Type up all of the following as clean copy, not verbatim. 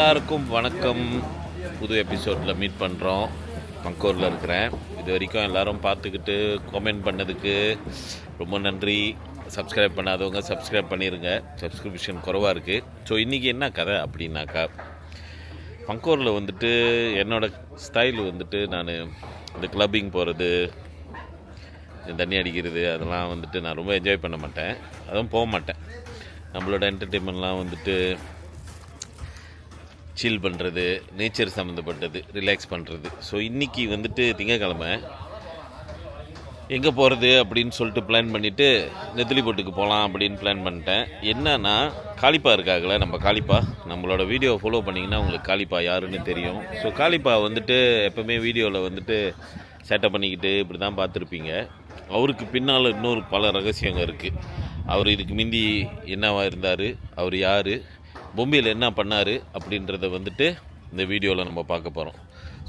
எல்லாருக்கும் வணக்கம். புது எபிசோடில் மீட் பண்ணுறோம். மங்கூரில் இருக்கிறேன். இது வரைக்கும் எல்லோரும் பார்த்துக்கிட்டு கமெண்ட் பண்ணதுக்கு ரொம்ப நன்றி. சப்ஸ்கிரைப் பண்ணாதவங்க சப்ஸ்கிரைப் பண்ணிடுங்க. சப்ஸ்கிரிப்ஷன் குறைவாக இருக்குது. ஸோ இன்றைக்கி என்ன கதை அப்படின்னாக்கா, மங்கூரில் வந்துட்டு என்னோடய ஸ்டைல் வந்துட்டு நான் இந்த கிளப்பிங் போகிறது, தண்ணி அடிக்கிறது, அதெல்லாம் வந்துட்டு நான் ரொம்ப என்ஜாய் பண்ண மாட்டேன். அதுவும் போக மாட்டேன். நம்மளோட என்டர்டெயின்மெண்ட்லாம் வந்துட்டு சில் பண்ணுறது, நேச்சர் சம்மந்தப்பட்டது, ரிலாக்ஸ் பண்ணுறது. ஸோ இன்றைக்கி வந்துட்டு திங்கக்கிழமை எங்கே போகிறது அப்படின்னு சொல்லிட்டு பிளான் பண்ணிவிட்டு நெத்திலி போட்டுக்கு போகலாம் அப்படின்னு பிளான் பண்ணிட்டேன். என்னன்னா, காளிப்பா இருக்காங்களே, நம்ம காளிப்பா, நம்மளோட வீடியோவை ஃபாலோ பண்ணிங்கன்னா உங்களுக்கு காளிப்பா யாருன்னு தெரியும். ஸோ காளிப்பா வந்துட்டு எப்போவுமே வீடியோவில் வந்துட்டு சேட்டை பண்ணிக்கிட்டு இப்படி தான் பார்த்துருப்பீங்க. அவருக்கு பின்னால் இன்னொரு பல ரகசியங்கள் இருக்குது. அவர் இதுக்கு முந்தி என்னவா இருந்தார், அவர் யார், பொம்பையில் என்ன பண்ணார் அப்படின்றத வந்துட்டு இந்த வீடியோவில் நம்ம பார்க்க போகிறோம்.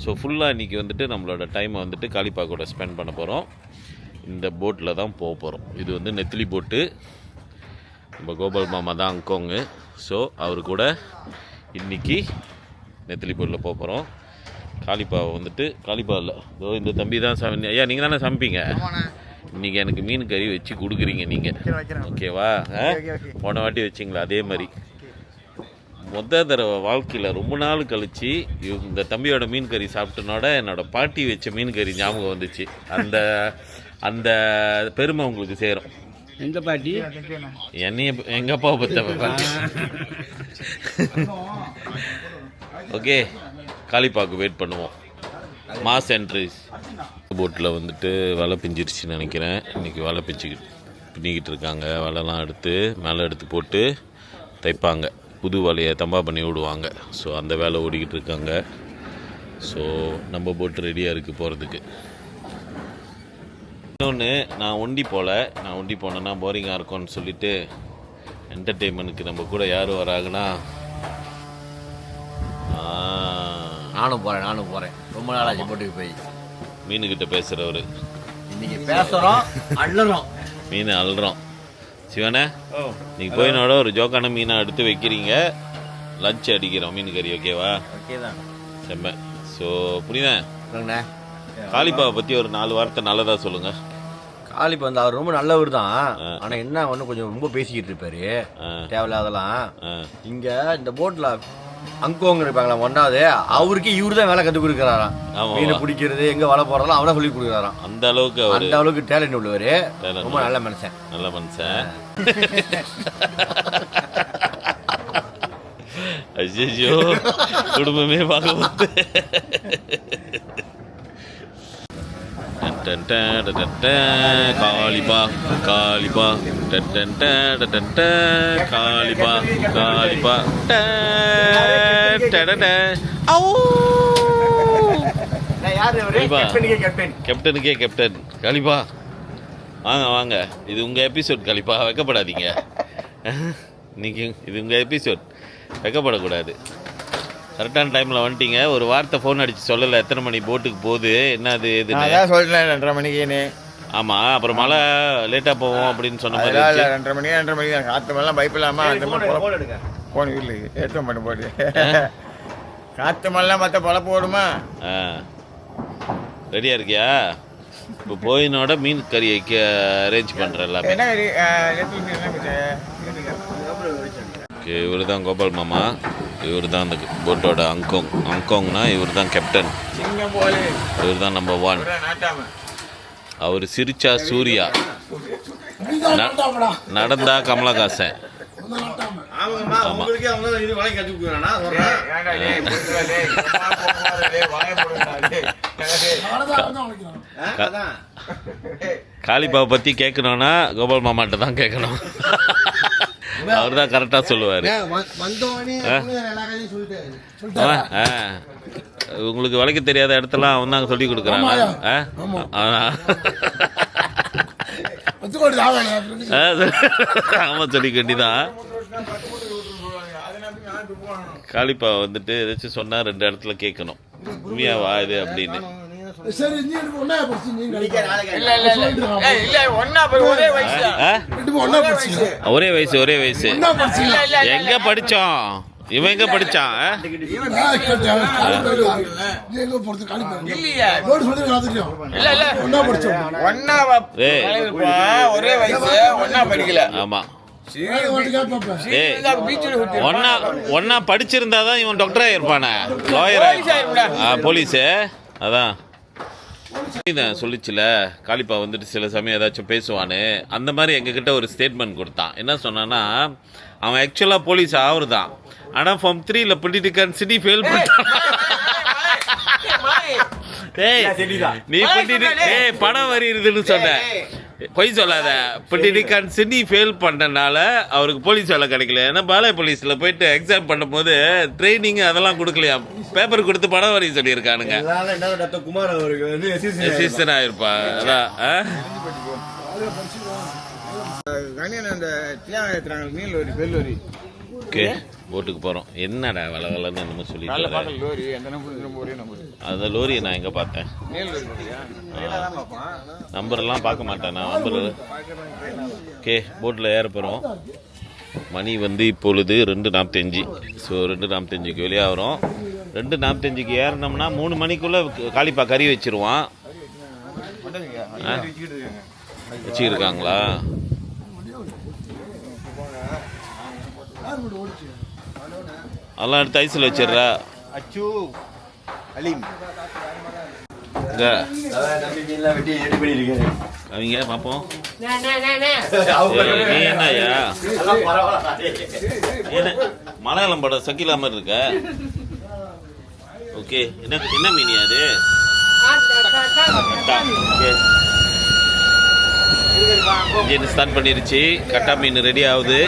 ஸோ ஃபுல்லாக இன்றைக்கி வந்துட்டு நம்மளோட டைமை வந்துட்டு காளிப்பா கூட ஸ்பெண்ட் பண்ண போகிறோம். இந்த போட்டில் தான் போக போகிறோம். இது வந்து நெத்திலி போட்டு. நம்ம கோபால் மாமா தான் அங்கோங்க. ஸோ அவர் கூட இன்றைக்கி நெத்திலி போட்டில் போக போகிறோம். காளிப்பாவை வந்துட்டு, காளிப்பா இல்லை, இதோ இந்த தம்பி தான் ஐயா நீங்கள் தானே சமைப்பீங்க. இன்றைக்கி எனக்கு மீன் கறி வச்சு கொடுக்குறீங்க நீங்கள், ஓகேவா? போன வாட்டி வச்சிங்களா அதே மாதிரி. தடவை வாழ்க்கையில் ரொம்ப நாள் கழித்து இந்த தம்பியோட மீன் கறி சாப்பிட்டனோட என்னோடய பாட்டி வச்ச மீன் கறி ஞாபகம் வந்துச்சு. அந்த அந்த பெருமை உங்களுக்கு சேரும். எங்கள் பாட்டி என்னைய எங்கள் அப்பாவை பற்ற பாட்டி. ஓகே, காளிப்பாக்கு வெயிட் பண்ணுவோம். மாஸ் என்ட்ரிஸ் போட்டில் வந்துட்டு வலை பிஞ்சிருச்சுன்னு நினைக்கிறேன். இன்றைக்கி வலை பின்னிக்கிட்டு இருக்காங்க. வலைலாம் எடுத்து மேலே எடுத்து போட்டு தைப்பாங்க. புது வலையை தம்பா பண்ணி விடுவாங்க. ஸோ அந்த வேலை ஓடிக்கிட்டு இருக்காங்க. ஸோ நம்ம போட்டு ரெடியாக இருக்குது போகிறதுக்கு. இன்னொன்று, நான் ஒண்டி போனேன்னா போரிங்காக இருக்கும்னு சொல்லிவிட்டு என்டர்டெயின்மெண்ட்டுக்கு நம்ம கூட யார் வராங்கன்னா, நானும் போகிறேன். ரொம்ப நாளாச்சு போட்டுக்கு போய் மீனுக்கிட்ட பேசுகிறவர். இன்னைக்கு பேசுகிறோம், அள்ளுறோம், மீன் அள்ளுறோம். சிவனே, நீங்கள் போயினோட ஒரு ஜோக்கான மீனாக எடுத்து வைக்கிறீங்க. லஞ்ச் அடிக்கிறோம் மீன் கறி, ஓகேவா? ஓகே தான், செம்ம. ஸோ புரியுதேன். காளிப்பாவை பற்றி ஒரு 4 வார்த்தை நல்லதாக சொல்லுங்கள். காளிப்பா வந்து அவர் ரொம்ப நல்லவர் தான். ஆனால் என்ன ஒன்று கொஞ்சம் ரொம்ப பேசிக்கிட்டு இருப்பாரு, தேவையில்லாதெல்லாம். இங்கே இந்த போட்டில் அங்கோங்க இருப்பாங்களா, 1வது, அவருக்கு இவரு தான் வேலை கற்றுக் கொடுக்குறாராம். மீன் பிடிக்கிறது, எங்கே வலை போடுறதெல்லாம் அவரை சொல்லி கொடுக்குறாராம். அந்த அளவுக்கு டேலண்ட் உள்ளவர். ரொம்ப நல்ல மனுஷன். ஐயோ, குடும்பமே பார்க்க காளிப்பா காளிப்பா காளிப்பா காளிப்பா. கேப்டனுக்கே கேப்டன் காளிப்பா. வாங்க வாங்க, இது உங்கள் எபிசோட் காளிப்பா, வெக்கப்படாதீங்க. இன்னைக்கு இது உங்கள் எபிசோட், வெக்கப்படக்கூடாது. கரெக்டான டைமில் வந்துட்டீங்க. ஒரு வார்த்தை ஃபோன் அடித்து சொல்லலை எத்தனை மணி போட்டுக்கு போகுது, என்னது எதுன்னு சொல்லிட்டேன். 2:30 மணிக்குன்னு. ஆமாம், அப்புறம் மழை லேட்டாக போவோம் அப்படின்னு சொன்ன மாதிரி. 2:30 மணிக்கு தான். காற்று மேலாம் பைப் இல்லாமல் ஃபோன் வீட்டில் ஏற்ற மாட்டேன் போட்டு. காற்று மேலாம் மற்ற பழப்பு போடுமா? ரெடியாக இருக்கியா? இப்போ போயினோட மீன் கறிக்கு அரேஞ்ச் பண்ணுறேன் எல்லாமே. ஓகே, இவர் தான் கோபால் மாமா. இவர் தான் அந்த போட்டோட அங்கோங்னா இவர் தான் கேப்டன். இவர் தான் நம்பர் 1. அவர் சிரிச்சா சூர்யா, நடந்தா கமலஹாசன். காளிப்பாவை பற்றி கேட்கணும்னா கோபால் மாமாட்ட தான் கேட்கணும். அவர் தான் கரெக்டாக சொல்லுவார். உங்களுக்கு வளைக்க தெரியாத இடத்தெல்லாம் அவன் தான் சொல்லி கொடுக்குறாங்க. ஆமாம், சொல்லி கண்டிதான். காளிப்பா வந்துட்டு ஏதாச்சும் சொன்னால் 2 இடத்துல கேட்கணும், உண்மையாவா இது அப்படின்னு. ஒரே வயசு எங்க படிச்சோம்? இவன் எங்க படிச்சான்? இல்லையா இல்ல இல்ல ஒன்னா ஒரே வயசு ஒன்னா படிக்கல. ஆமா ஒன்னா படிச்சிருந்தாதான் இவன் டாக்டரா இருப்பானே, லாயர், போலீஸு. அதான் சொல்லிச்சுல காளிப்பா வந்துட்டு சில சமயம் ஏதாச்சும் பேசுவான்னு, அந்த மாதிரி எங்ககிட்ட ஒரு ஸ்டேட்மெண்ட் கொடுத்தான். என்ன சொன்னான்னா, அவன் ஆக்சுவலாக போலீஸ் ஆகுறதான், ஆனால் ஃபார்ம் 3ல பொலிட்டிக்கல் சிட்டி ஃபெயில் பண்ணிட்டான். நீ பணம் வரிதுன்னு சொன்ன, பொய் சொல்லாத. பொலிட்டிக்கல் சிட்டி ஃபெயில் பண்ணனால அவருக்கு போலீஸ் வேலை கிடைக்கல. ஏன்னா பாளைய போலீஸில் போயிட்டு எக்ஸாம் பண்ணும்போது ட்ரைனிங் அதெல்லாம் கொடுக்கலையா, பேப்பர் கொடுத்து பணம் வரி சொல்லியிருக்கானுங்க. குமார் அவருக்கு அசிஸ்டன்ட் ஆயிருப்பா. அதான் நீல் வரி பெல் வரி. ஓகே, போட்டுக்கு போகிறோம். என்னடா வள வளன்னு என்னமோ சொல்லிட்டு லோரி எந்த நம்பர் அந்த லோரியை நான் எங்கே பார்த்தேன்? நம்பர்லாம் பார்க்க மாட்டேன் நான். நம்பர் ஓகே, போட்டில் ஏற போகிறோம். மணி வந்து இப்பொழுது 2:45. ஸோ 2:45க்கு வெளியாகிறோம். 2:45க்கு ஏறினோம்னா 3 மணிக்குள்ளே காளிப்பா கறி வச்சிருவான். வச்சுருக்காங்களா? அதெல்லாம் எடுத்து ஐஸில் வச்சிடுறா. அச்சு அலீம் அவங்க பார்ப்போம். நீ என்னய்யா மலையாளம் படம் சக்கிலா மாதிரி இருக்க? ஓகே, என்ன மீனியா அது? இன்ஜின் ஸ்டார்ட் பண்ணிருச்சு. கட்டா மீன் ரெடி ஆகுது.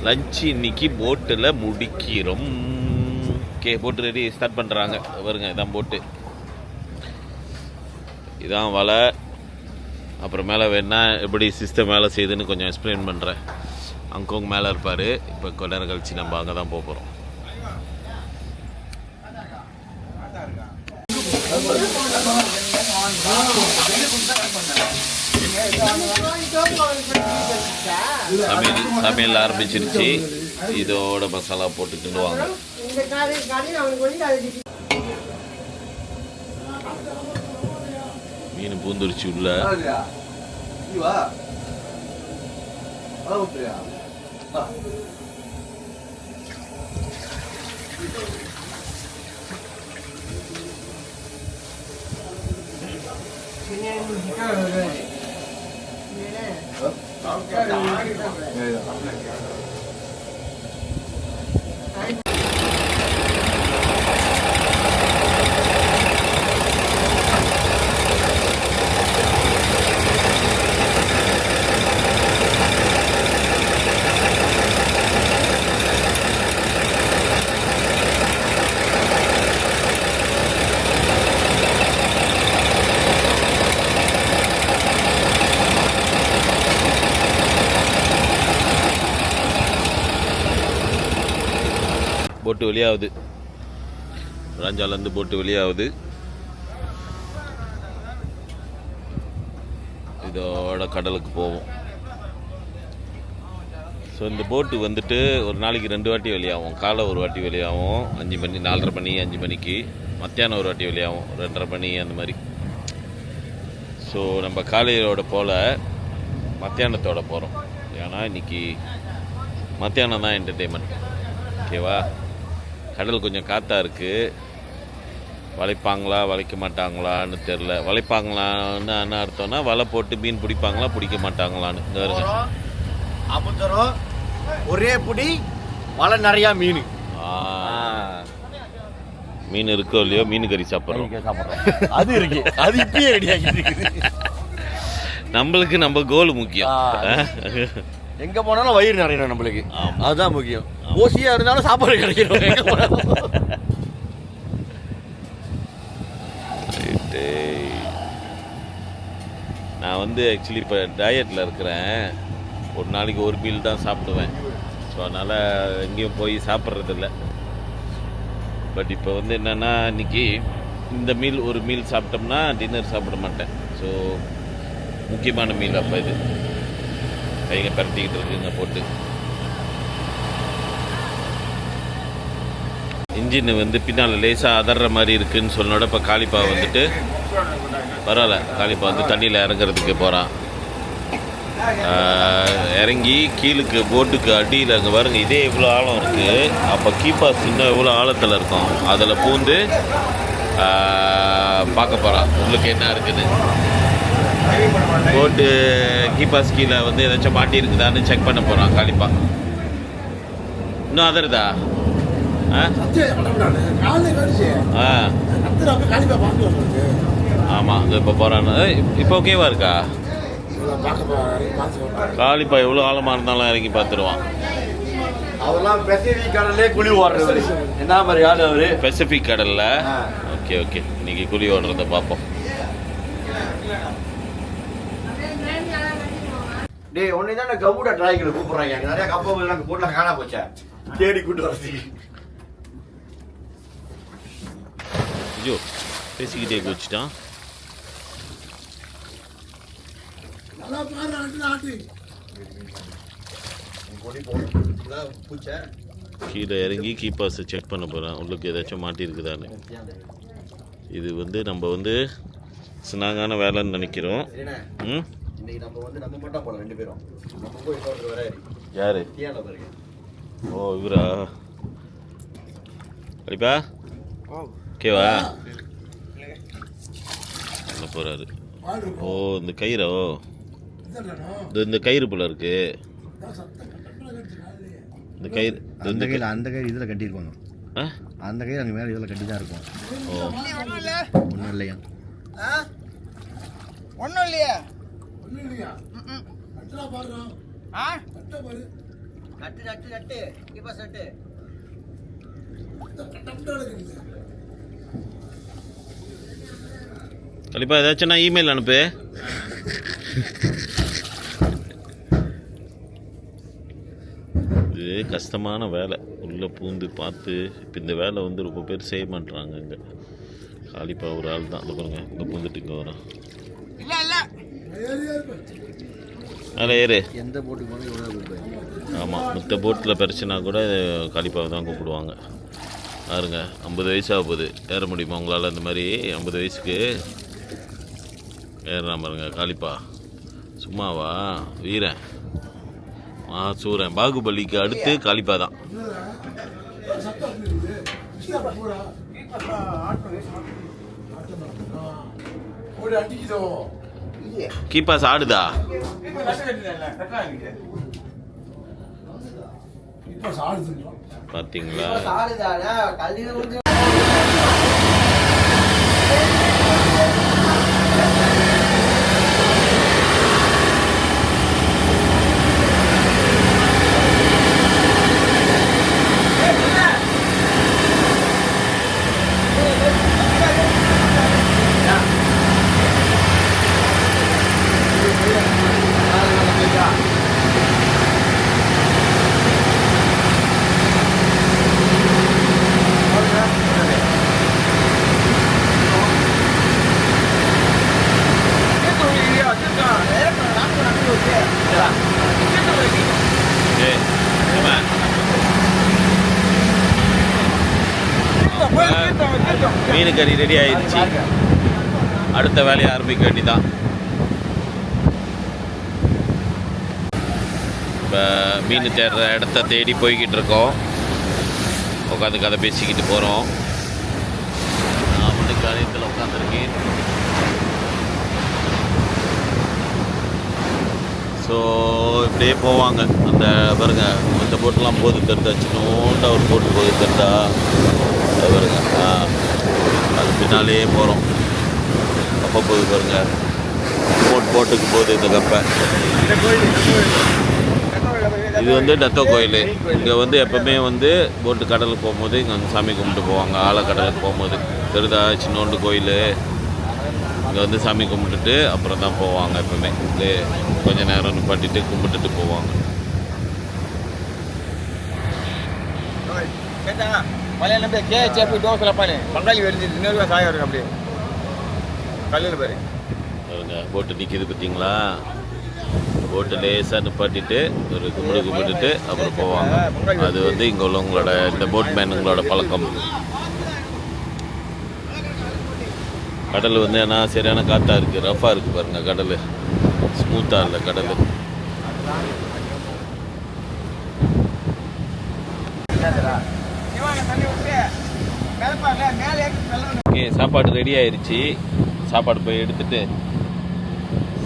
லஞ்சு இன்னைக்கு போட்டில் முடிக்கிறோம். ஓகே, போட்டு ரெடி ஸ்டார்ட் பண்ணுறாங்க. பாருங்க, இதான் போட்டு, இதான் வலை. அப்புறம் மேலே வேணா எப்படி சிஸ்டம் வேலை செய்யுதுன்னு கொஞ்சம் எக்ஸ்பிளைன் பண்ணுறேன். அங்கோங்க மேலே இருப்பார். இப்போ கொஞ்ச நேரம் கழிச்சு நம்ம அங்கே தான் போக போகிறோம். சமையல் ஆரம்பிச்சிருச்சு. இதோட மசாலா போட்டு கிண்டுவாங்க. மீன் பூந்துருச்சு உள்ள. போட்டு வெளியாகுது. ராஞ்சாலேருந்து போட்டு வெளியாகுது. இதோட கடலுக்கு போவோம். ஸோ இந்த போட்டு வந்துட்டு ஒரு நாளைக்கு 2 வாட்டி வெளியாகும். காலை ஒரு வாட்டி வெளியாகும் 5 மணி, 4:30 மணி 5 மணிக்கு. மத்தியானம் ஒரு வாட்டி வெளியாகும் 2:30 மணி அந்த மாதிரி. ஸோ நம்ம காலையோட போல் மத்தியானத்தோட போகிறோம். ஏன்னா இன்னைக்கு மத்தியானம் தான் என்டர்டெயின்மெண்ட். ஓகேவா? கடல் கொஞ்சம் காற்றா இருக்குது. வளைப்பாங்களா வளைக்க மாட்டாங்களான்னு தெரில. வளைப்பாங்களான்னு என்ன அர்த்தம்னா வலை போட்டு மீன் பிடிப்பாங்களா பிடிக்க மாட்டாங்களான்னு. இந்த வருங்க அமுத்தரம் ஒரே புடி வலை நிறையா மீன். மீன் இருக்கோ இல்லையோ மீன் கறி சாப்பிட்றோம். அது இருக்கு, அது இப்பயே ரெடி ஆகிட்டு. நம்மளுக்கு நம்ம கோல் முக்கியம். எங்க போனாலும் வயிறு நிறையணும் நம்மளுக்கு, அதுதான் முக்கியம். ஓசியா இருந்தாலும் சாப்பாடு கிடைக்கணும். நான் வந்து ஆக்சுவலி இப்போ டயட்டில் இருக்கிறேன். ஒரு நாளைக்கு ஒரு மீல் தான் சாப்பிடுவேன். ஸோ அதனால் எங்கேயும் போய் சாப்பிட்றதில்ல. பட் இப்போ வந்து என்னென்னா இன்றைக்கி இந்த மீல் ஒரு மீல் சாப்பிட்டோம்னா டின்னர் சாப்பிட மாட்டேன். ஸோ முக்கியமான மீல் அப்போ இது. கைங்க பரட்டிக்கிட்டு இருக்குங்க போட்டு. இன்ஜின் வந்து பின்னால் லேசாக அதர்ற மாதிரி இருக்குதுன்னு சொன்னோட இப்போ காளிப்பா வந்துட்டு பரவாயில்ல, காளிப்பா வந்து தண்ணியில் இறங்குறதுக்கு போகிறான். இறங்கி கீழுக்கு போட்டுக்கு அடியில் அங்கே பாருங்க, இதே இவ்வளோ ஆழம் இருக்குது. அப்போ கீப்பாஸ் இன்னும் எவ்வளோ ஆழத்தில் இருக்கும், அதில் பூந்து பார்க்க போகிறான் உங்களுக்கு என்ன இருக்குன்னு. போட்டு கீப்பாஸ் கீழே வந்து ஏதாச்சும் மாட்டி இருக்குதான்னு செக் பண்ண போகிறான் காளிப்பா. இன்னும் அதருதா? ஆமாம், அது இப்போ போகிறான்னு. இப்போ ஓகேவா இருக்கா? காளிப்பா எவ்வளோ ஆழமாக இருந்தாலும் இறங்கி பார்த்துருவான். அவர்லாம் பெசிபிக் கடல்லே குழி ஓடுறவர். என்ன மாதிரி ஆள் அவரு? பெசிபிக் கடலில். ஓகே ஓகே, இன்னைக்கு குழி ஓடுறத பார்ப்போம். டேய், ஒன்னே தான் கவுட டிராய்களை கூப்பிடுறாங்க. அங்கே நிறைய கப்பல் நாங்கள் போட்டில் காணா போச்சா, தேடி கூட்டு வரதுக்கு. ஐயோ, பேசிக்கிட்டே வச்சுட்டான். கீழே இறங்கி கீப்பாஸை செக் பண்ண போகிறேன், உள்ளுக்கு ஏதாச்சும் மாட்டியிருக்குதான்னு. இது வந்து நம்ம வந்து சினாங்கான வேலைன்னு நினைக்கிறோம். யாரு? ஓ, இவரா? கண்டிப்பா ஓகேவா? என்ன போகிறாரு? ஓ, இந்த கயிறோ? இந்த கயிறு போல இருக்கு. இந்த கயிறு அந்த கயிறு இதில் கட்டியிருப்பாங்க. அந்த கயிறு அங்கே மேலே இதில் கட்டி தான் இருக்கும். ஓ, ஒன்றும் இல்லையா? ஒன்றும் இல்லையா? நட்டு இப்போ சட்டு கண்டிப்பாக ஏதாச்சும் நான் இமெயில் அனுப்பு. இது கஷ்டமான வேலை, உள்ளே பூந்து பார்த்து. இப்போ இந்த வேலை வந்து ரொம்ப பேர் செய்ய மாட்டுறாங்க. இங்கே காளிப்பா ஒரு ஆள் தான். பாருங்க, இங்கே பூந்துட்டு இங்கே வரோம். இல்லை இல்லை மேலே ஏறு. எந்த போட்டுக்கு போனால் இவ்வளோ கூப்பிடுவாங்க. ஆமாம், மற்ற போட்டில் பிரச்சனை கூட காளிப்பாவை தான் கூப்பிடுவாங்க. பாருங்க, 50 வயசாக போகுது. ஏற முடியுமா உங்களால்? இந்த மாதிரி 50 வயசுக்கு ஏறுறான் பாருங்க காளிப்பா. சும்மாவா? வீரன், சூரன், பாகுபலிக்கு அடுத்து காளிப்பா தான். கீப்பாஸ் ஆடுதா? பார்த்தீங்களா? மீன் கறி ரெடி ஆயிடுச்சு. அடுத்த வேலையை ஆரம்பிக்க வேண்டிதான். இப்போ மீன் தேடுற இடத்த தேடி போய்கிட்டு இருக்கோம். உட்காந்து கதை பேசிக்கிட்டு போகிறோம். நான் வந்து காரியத்தில் உட்காந்துருக்கேன். ஸோ இப்படியே போவாங்க. அந்த பாருங்க, இந்த போட்டெலாம் போது தெரிந்தா, சின்னோண்டா ஒரு போட்டு போது தெரிந்தா பாருங்க. அது பின்னாலேயே போகிறோம். அப்போ போகுது பாருங்க, போட்டுக்கு போகுது இந்த கப்பை. இது வந்து டத்தோ கோயில். இங்கே வந்து எப்போவுமே வந்து போட்டு கடலுக்கு போகும்போது இங்கே வந்து சாமி கும்பிட்டு போவாங்க. ஆழக்கடலுக்கு போகும்போது தெரிதா, சின்னோண்டு கோயில். இங்கே வந்து சாமி கும்பிட்டுட்டு அப்புறம் தான் போவாங்க. எப்போவுமே இங்கே கொஞ்சம் நேரம் நிப்பாட்டிட்டு கும்பிட்டுட்டு போவாங்க. மலையில போய் கேப்பி தோசைல பாரு, பங்காளி வருது, இன்னொரு சாயம் இருக்கு. அப்படியே கல்லில் பாரு பாருங்க, போட்டு நிற்கிது பார்த்தீங்களா? போட்டு லேசாக நிப்பாட்டிட்டு ஒரு கும்பிட்டுட்டு அப்புறம் போவாங்க. அது வந்து இங்கே உள்ளவங்களோட இந்த போட்மேனுங்களோட பழக்கம். கடல் வந்து ஏன்னா சரியான காற்றா இருக்குது, ரஃபாக இருக்குது பாருங்கள் கடல், ஸ்மூத்தாக இல்லை கடல். ஓகே, சாப்பாடு ரெடி ஆயிடுச்சு. சாப்பாடு போய் எடுத்துட்டு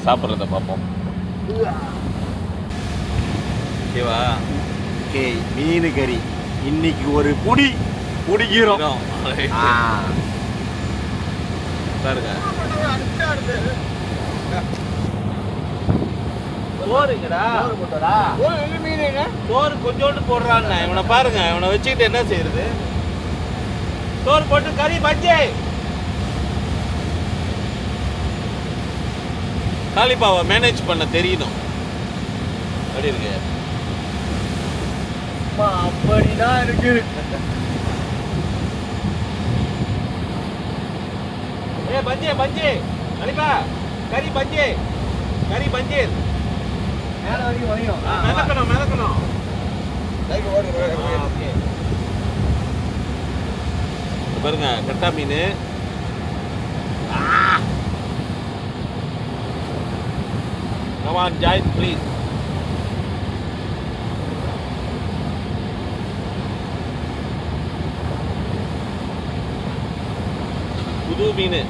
சாப்பிட்றத பார்ப்போம். ஓகேவா? ஓகே, மீன் கறி இன்னைக்கு ஒரு புடி புடிக்கிறோம். பாருங்க, சோறுங்கடா, சோறு கொஞ்சோண்டு போடுறான்னு இவனை பாருங்க. இவனை வச்சுக்கிட்டு என்ன செய்யறது? சோறு போட்டு கறி பஜ்ஜி காளிப்பாவை மேனேஜ் பண்ண தெரியணும். அப்படி இருக்கு, அப்படிதான் இருக்கு. பஜ்ஜி பஜ்ஜி கண்டிப்பா கறி பஜ்ஜி கறி பஜ்ஜி மேல வரைக்கும் வரையும் மிதக்கணும். பாருங்க கட்டா மீன். Come on, join please. புது மீன்.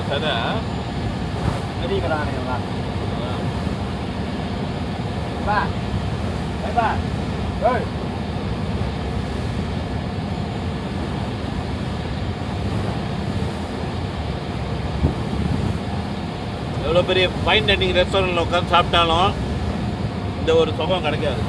சதா அடிக்கிறானுங்களா? எவ்வளோ பெரிய ஃபைன் டைனிங் ரெஸ்டாரண்ட்டில் உட்காந்து சாப்பிட்டாலும் இந்த ஒரு சுகம் கிடைக்காது.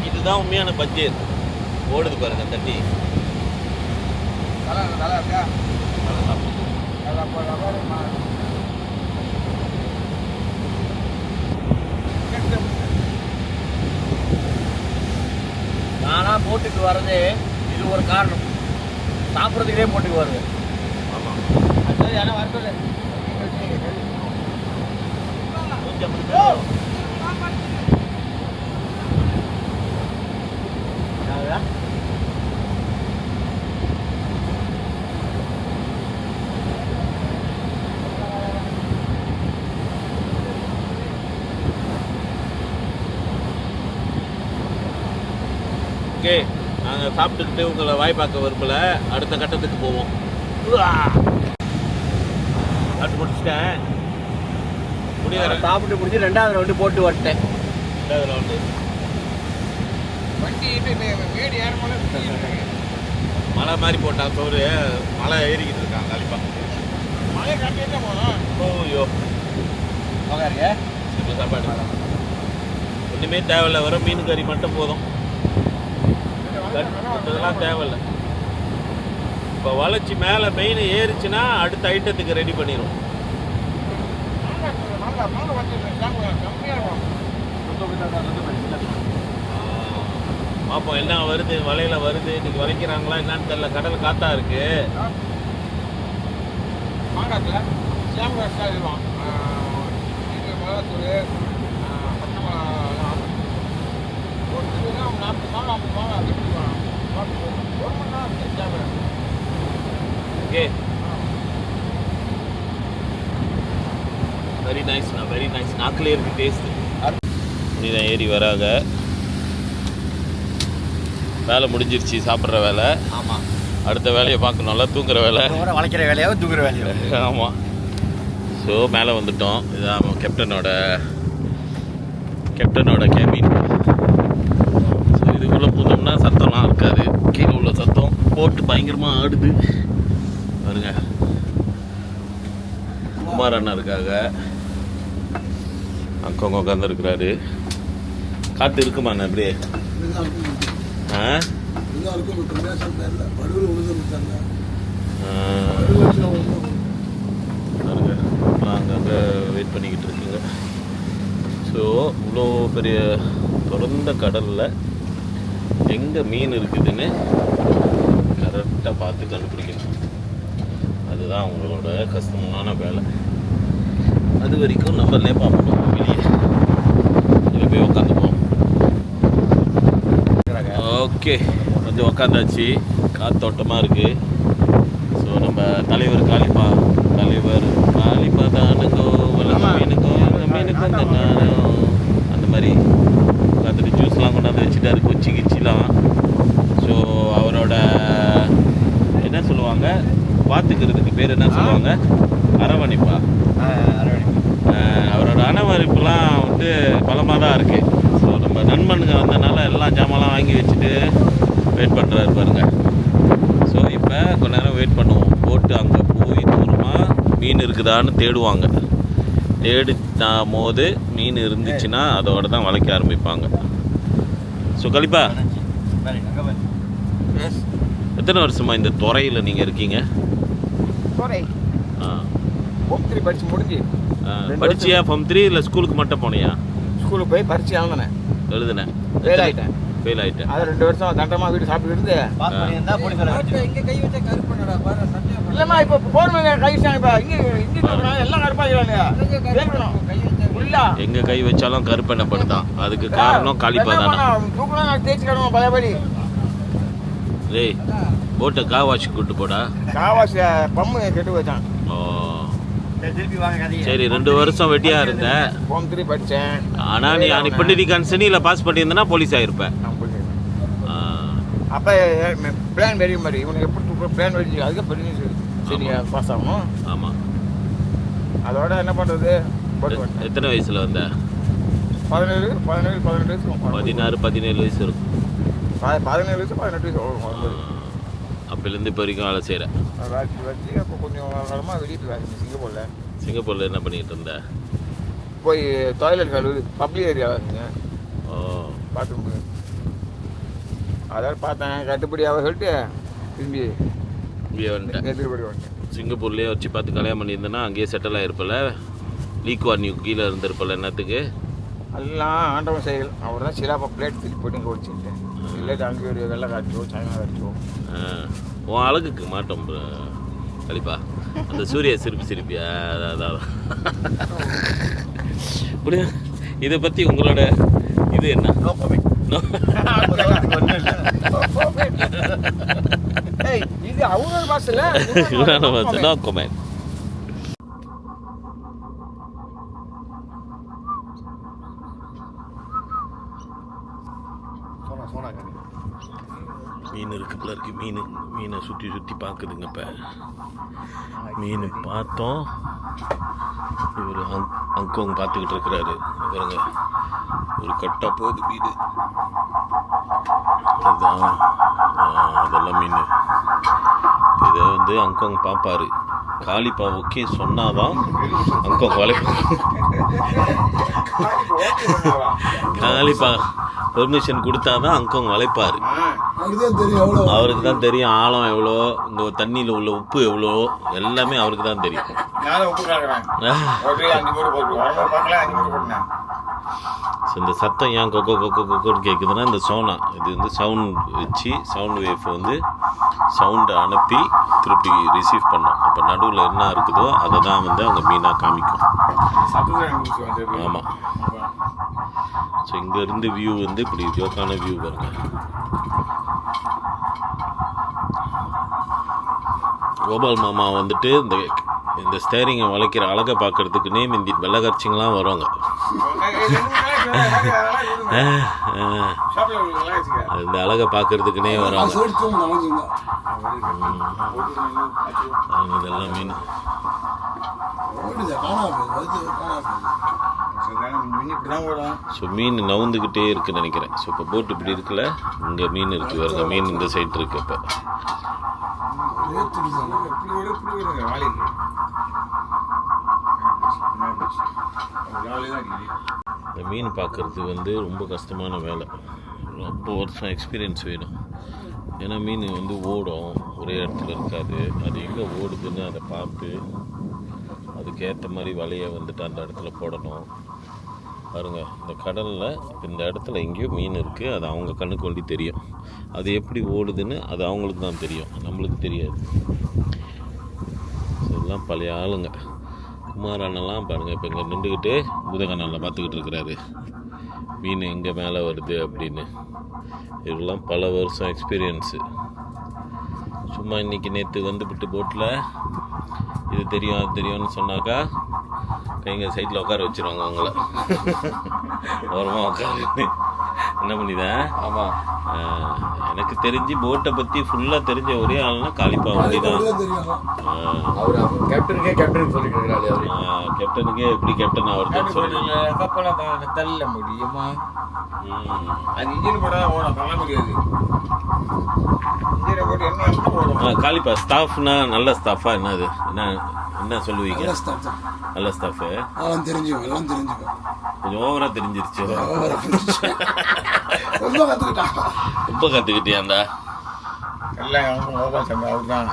இதுதான் உண்மையான பட்ஜெட். ஓடுது பாருங்க தட்டி. நானா போட்டுக்கு வர்றது இது ஒரு காரணம். சாப்பிட்றதுக்கே போட்டுக்கு வருது. ஆமாம், ஓகே. நாங்கள் சாப்பிட்டுக்கிட்டு உங்களை வாய் பார்க்க விரும்பல, அடுத்த கட்டத்துக்கு போவோம். சாப்பிட்டு முடிச்சிட்டேன். முடியாது, சாப்பிட்டு முடிச்சு 2வது ரவுண்டு போட்டு வரட்டேன். 2வது ரவுண்டு வண்டி வீடு ஏறும்போது மலை மாதிரி போட்டான் சோறு. மலை ஏறிக்கிட்டு இருக்கான் கண்டிப்பா. மழை கட்டிட்டு போனோம். ஐயோ, இப்போ சாப்பாடு ஒன்றுமே தேவையில்லை, வர மீன் கறி மட்டும் போதும். இதெல்லாம் தேவையில்லை. இப்போ வளைச்சி மேலே மெயின் ஏறிச்சுன்னா அடுத்த ஐட்டத்துக்கு ரெடி பண்ணிடும். பார்ப்போம் என்ன வருது, வலையில வருது. இன்னைக்கு வளைக்கிறாங்களா என்னன்னு தெரியல. கடல் காத்தா இருக்கு. மாங்காத்தில் சேம்பு ரசம் இது மிளகாத்தூள் பச்சை மிளகாலாம் போட்டு 40 மாங்காய் 50 மாங்காய் கட்டிடுவாங்க. 1 மணி நேரம் சேம்பு. ஓகே, வெரி நைஸ்ண்ணா, வெரி நைஸ். நாக்கிலே இருக்கு டேஸ்ட். இதான் ஏறி வராங்க. வேலை முடிஞ்சிருச்சு, சாப்பிட்ற வேலை. ஆமாம், அடுத்த வேலையை பார்க்கணும்ல, தூங்குற வேலை. வளைக்கிற வேலையாவது தூக்குற வேலையாவது. ஆமாம். ஸோ மேலே வந்துட்டோம். இதுதான் கேப்டனோட கேபின். போட்டு பயங்கரமாக ஆடுது பாருங்க. குமார் அண்ணா இருக்காங்க, அக்கவங்க உட்காந்துருக்கிறாரு. காற்று இருக்குமாண்ணா அப்படியே? ஆ அங்கங்கே வெயிட் பண்ணிக்கிட்டு இருக்குங்க. ஸோ இவ்வளோ பெரிய திறந்த கடலில் எங்கே மீன் இருக்குதுன்னு கரெக்டாக பார்த்து கண்டுபிடிக்கணும். அதுதான் அவங்களோட கஷ்டமான வேலை. அது வரைக்கும் நம்மளே பார்ப்போம். வெளியே இதில் போய் உக்காந்துப்போம். ஓகே, வந்து உக்காந்தாச்சு. காத்தோட்டமாக இருக்குது. ஸோ நம்ம தலைவர் காளிப்பா தானுங்கோ வளர்ந்த மீனுக்கும் இந்த மீனுக்கும் இந்த நானும் அந்த மாதிரி உட்காந்துட்டு ஜூஸ்லாம் கொண்டாந்து வச்சுட்டாரு, கொச்சி கிச்சிலாம். ஸோ அவரோட என்ன சொல்லுவாங்க, பார்த்துக்கிறதுக்கு பேர் என்ன சொல்லுவாங்க, அரவணைப்பா. அவரோட அணவரிப்புலாம் வந்து பலமாக தான் இருக்குது. ஸோ நம்ம நண்பனுங்க வந்தனால எல்லாம் ஜாமான்லாம் வாங்கி வச்சுட்டு வெயிட் பண்ணுறாரு பாருங்க. ஸோ இப்போ கொஞ்ச நேரம் வெயிட் பண்ணுவோம். போட்டு அங்கே போய் தூரமாக மீன் இருக்குதான்னு தேடுவாங்க. தேடிக்கும் போது மீன் இருந்துச்சுன்னா அதோட தான் வளைக்க ஆரம்பிப்பாங்க. ஸோ கலிப்பா, எத்தனை வருஷமா இந்த துறையில் நீங்கள் இருக்கீங்க? படிச்சு முடிஞ்சு படிச்சியா? ஃபார்ம் 3 இல்லை ஸ்கூலுக்கு மட்டும் போனியா? ஸ்கூலுக்கு போய் பரிச்சு எழுதுனேன், ஃபெயில் ஆகிட்டேன். ஃபெயில் ஆகிட்டேன். அது 2 வருஷம் தண்டமாக வீடு சாப்பிட்டு இருந்து இல்லைம்மா இப்போ போன் கை வச்சாங்க. இப்போ இங்கே எல்லாம் கருப்பாகிறாங்க. எங்க கை வச்சாலும் கருப்பெண்ணப்படுதான். அதுக்கு காரணம் காளிப்பா தானே. தூக்கலாம் நான் தேய்ச்சி கிடணும் பழையபடி. டேய், போட்டை காவாசி கூட்டு போடா. காவாசி பம்மு கெட்டு வச்சான். ஓ சரி, 2 வருஷம் வெட்டியா இருந்தேன். ஃபார்ம் 3 படித்தேன். ஆனால் நீ அனுப்பிட்டு கன்சனியில் பாஸ் பண்ணியிருந்தேன்னா போலீஸ் ஆகிருப்பேன். அப்போ பிளான் வெடி மாதிரி இவனுக்கு எப்படி பிளான் வெடி அதுக்கு பெரிய சரி பாஸ் ஆகணும். ஆமாம். அதோட என்ன பண்ணுறது? எத்தனை வயசில் வந்த? 17 வயசு 16-17 வயசு இருக்கும். 17 வயசு 18 வயசு. அப்போலேருந்து இப்போ வரைக்கும் வேலை செய்கிறேன். வச்சு அப்போ கொஞ்சம் காலமாக வெளியிட்டு வேலை சிங்கப்பூரில் என்ன பண்ணிகிட்டு இருந்த? போய் டாய்லெட் கழுவு பப்ளிக் ஏரியா வந்துங்க. ஓ பாத்ரூம் அதாவது பார்த்தேன் கட்டுப்படியாக சொல்லிட்டு திரும்பி வந்துட்டேன். எதிர்படி வந்துட்டேன். சிங்கப்பூர்லேயே வச்சு பார்த்து கல்யாணம் பண்ணியிருந்தேன்னா அங்கேயே செட்டில் ஆகிருப்பல. லீக்வார் நியூ கீழே இருந்திருப்பல. என்னத்துக்கு? எல்லாம் ஆண்டவன் செயல். அவர் தான் சிலாப்பா பிளேட் திருப்பி போட்டு இங்கே வச்சுட்டேன். இல்லாட்டி அங்கே ஒரு வெள்ளை காய்ச்சோ சைனா காய்ச்சோ. உன் அழகுக்கு மாட்டோம் கலிப்பா. அந்த சூரிய சிரிப்பியா? அதான் அப்படியா? இதை பற்றி உங்களோட இது என்ன? இது அவரோட பாசல நோ கமெண்ட். மீன் இருக்குல்ல இருக்கு. மீனை சுற்றி பார்க்குதுங்க. இப்போ மீன் பார்த்தோம். இவர் அங்கோங்க பார்த்துக்கிட்டு இருக்கிறாரு. பாருங்க, ஒரு கட்டா போகுது மீன். அதுதான் அதெல்லாம் மீன். இதை வந்து அங்கோங்க பார்ப்பாரு. காளிப்பா ஓகே சொன்னாதான் அங்கோங்க வளைப்பாங்க. காளிப்பா பெர்மிஷன் கொடுத்தாதான் அங்கோங்க வளைப்பாரு. அவருக்கு தான் தெரியும் ஆழம் எவ்வளோ, இந்த தண்ணியில் உள்ள உப்பு எவ்வளோ, எல்லாமே அவருக்கு தான் தெரியும். ஸோ இந்த சத்தம் ஏன் கொக்கோ கொக்கோ கொக்கோன்னு கேட்குதுன்னா இந்த சோனா இது வந்து சவுண்ட் வச்சு சவுண்ட் வேவ் வந்து சவுண்டை அனுப்பி திருப்பி ரிசீவ் பண்ணோம். அப்போ நடுவில் என்ன இருக்குதோ அதை தான் வந்து அவங்க மீனாக காமிக்கும். ஆமாம். ஸோ இங்கேருந்து வியூ வந்து இப்படி ஜோக்கான வியூ பாருங்க. கோபால் மாமா வந்துட்டு இந்த ஸ்டேரிங்கை வளைக்கிற அழகை பார்க்கறதுக்குன்னே இந்த வெள்ளக்கரிச்சிங்கெலாம் வருவாங்க. இந்த அழகை பார்க்கறதுக்குன்னே வராங்க. இதெல்லாம் மீன். ஸோ மீன் நவுந்துக்கிட்டே இருக்குன்னு நினைக்கிறேன். ஸோ இப்போ போட்டு இப்படி இருக்குல்ல, இங்கே மீன் இருக்குது. வேறு மீன் இந்த சைட் இருக்குது. இப்போ இப்படி வருங்க வாழைக்கு. இந்த மீன் பார்க்குறது வந்து ரொம்ப கஷ்டமான வேலை. ரொம்ப வருஷம் எக்ஸ்பீரியன்ஸ் வேணும். ஏன்னா மீன் வந்து ஓடும், ஒரே இடத்துல இருக்காது. அது எங்கே ஓடுதுன்னு அதை பார்த்து அதுக்கேற்ற மாதிரி வலையை வந்துட்டு அந்த இடத்துல போடணும். பாருங்கள், இந்த கடலில் இந்த இடத்துல எங்கேயோ மீன் இருக்குது, அது அவங்க கண்ணுக்கு ஒண்டி தெரியும். அது எப்படி ஓடுதுன்னு அது அவங்களுக்கு தான் தெரியும், நம்மளுக்கு தெரியாது. இதெல்லாம் பழைய ஆளுங்க. குமாரானெல்லாம் பாருங்கள், இப்போ இங்கே நின்றுக்கிட்டு பூதகண்ணனில் பார்த்துக்கிட்டு இருக்கிறாரு மீன் எங்கே மேலே வருது அப்படின்னு. இதெல்லாம் பல வருஷம் எக்ஸ்பீரியன்ஸு. சும்மா இன்றைக்கி நேற்று வந்துவிட்டு போட்டில் இது தெரியும் அது தெரியும்னு சொன்னாக்கா கைங்க சைட்டில் உட்கார வச்சுருவாங்க அவங்கள. ஓரமாக உட்காரு என்ன பண்ணிதான். ஆமாம், எனக்கு தெரிஞ்சு போட்டை பற்றி ஃபுல்லாக தெரிஞ்ச ஒரே ஆள்னா காளிப்பா வண்டி தான். அவர் கேப்டனுக்கு சொல்லிட்டு இருக்கிறாரு. அவர் கேப்டனுக்கே எப்படி கேப்டன் அவர் தான் சொல்லுங்க. கப்பலை தள்ள முடியுமா? அது இன்ஜின் போட ஓடும், தள்ள முடியாது. இன்ஜினை போட்டு என்ன ஓடும்? காளிப்பா ஸ்டாஃப்னா நல்ல ஸ்டாஃபா என்னது என்ன சொல்லுவீங்க? நல்ல ஸ்டாஃபு எல்லாம் தெரிஞ்சுக்கும். கொஞ்சம் ஓவரா தெரிஞ்சிருச்சு. ரொம்ப கற்றுக்கிட்டான். ரொம்ப கற்றுக்கிட்டியாண்டா. எல்லாம் மோபால் சம்பா அவர் தான்.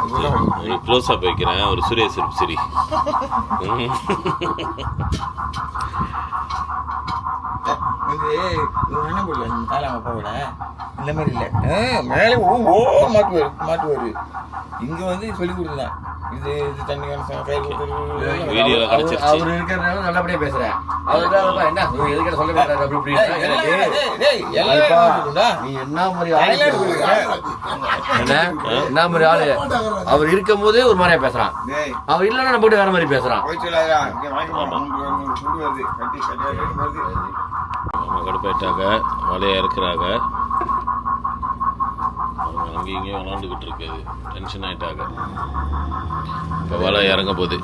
ஒரு க்ளோஸ்அப் வைக்கிறேன், ஒரு சுரேஷ் சரி. இது என்ன போடல தாலம் அப்பாவோட இந்த மாதிரி இல்லை. மேலே மாட்டுவார். இங்கே வந்து சொல்லி கொடுத்துதான் இது தண்ணி கை வீடியோ கிடைச்சிருச்சு. அவர் இருக்கிறதுனால நல்லபடியாக பேசுகிறேன். அவர் என்ன எதுக்கிட்ட சொல்ல மாட்டாரு அப்படி நீ என்ன மாதிரி ஆளு, என்ன மாதிரி ஆளு. அவர் இருக்கும் போதே ஒரு மாதிரியா பேசுறான், அவர் இல்லைன்னா நம்ம போட்டு வேற மாதிரி பேசுறான். அவங்க கடுப்பாயிட்டாங்க, வலையை இறக்குறாங்க. அவங்க அங்கேயும் இங்கேயும் விளாண்டுக்கிட்டு இருக்குது, டென்ஷன் ஆகிட்டாங்க. இப்போ வலை இறங்க போகுது.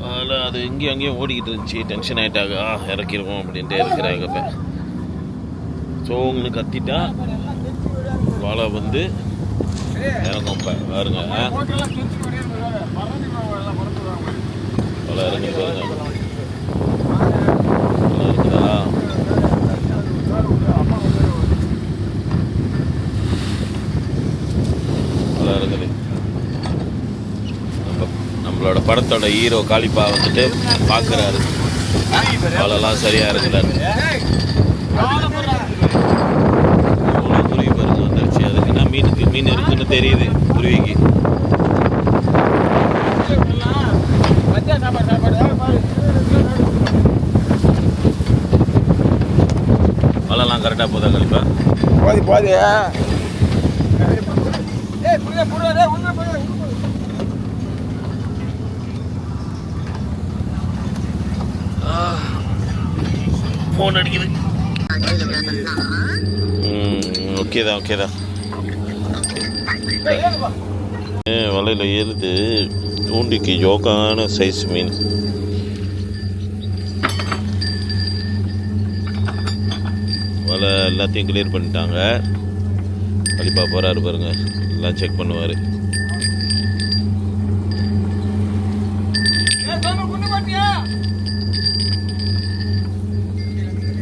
வலை அது இங்கேயும் அங்கேயும் ஓடிக்கிட்டு இருந்துச்சு, டென்ஷன் ஆகிட்டாங்க. இறக்கிடுவோம் அப்படின்ட்டு இருக்கிறாங்க. இப்போ சோங்கன்னு கத்திட்டா வலை வந்து இறங்கும். இப்போ பாருங்க, வலை இறங்கி பாருங்க. வலை இருக்குதா? வலை இருக்குது. நம்மளோட படத்தோட ஹீரோ காளிப்பா வந்துட்டு பார்க்குறாரு, வலைலாம் சரியாக இருக்குதாரு. குருவி பாருங்க வந்துருச்சு. அதுக்கு என்ன மீன் இருக்குன்னு தெரியுது குருவிக்கு. வலைலாம் கரெக்டாக போதா காளிப்பா? போது ஃபோன் அடிக்குது. ஓகேதான். வலையில் ஏறுது. தூண்டிக்கு யோகான சைஸ் மீன். வலை எல்லாத்தையும் கிளியர் பண்ணிட்டாங்க. கண்டிப்பாக போகிறாரு பாருங்க, எல்லாம் செக் பண்ணுவார்.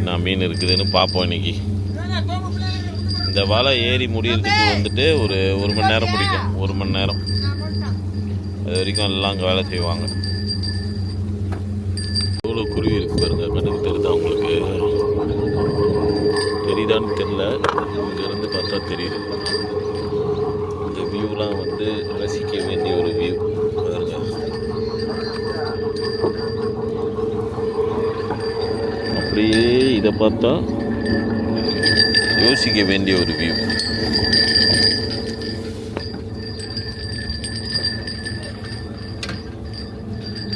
நான் மீன் இருக்குதுன்னு பார்ப்போம் இன்னைக்கு. இந்த வலை ஏறி முடியறதுக்கு வந்துட்டு ஒரு மணி நேரம் பிடிக்கும். 1 மணி நேரம் அது வரைக்கும் எல்லாம் அங்கே வேலை செய்வாங்க. எவ்வளோ குருவி இருக்கு பாருங்க, கண்ணுக்கு தெரியுதா உங்களுக்கு? தெரியுதான்னு தெரியல, இங்கேருந்து பார்த்தா தெரியுது. இந்த வியூலாம் வந்து ரசிக்க வேண்டிய ஒரு வியூ பாருங்க. அப்படியே இதை பார்த்தா யோசிக்க வேண்டிய ஒரு வியூ.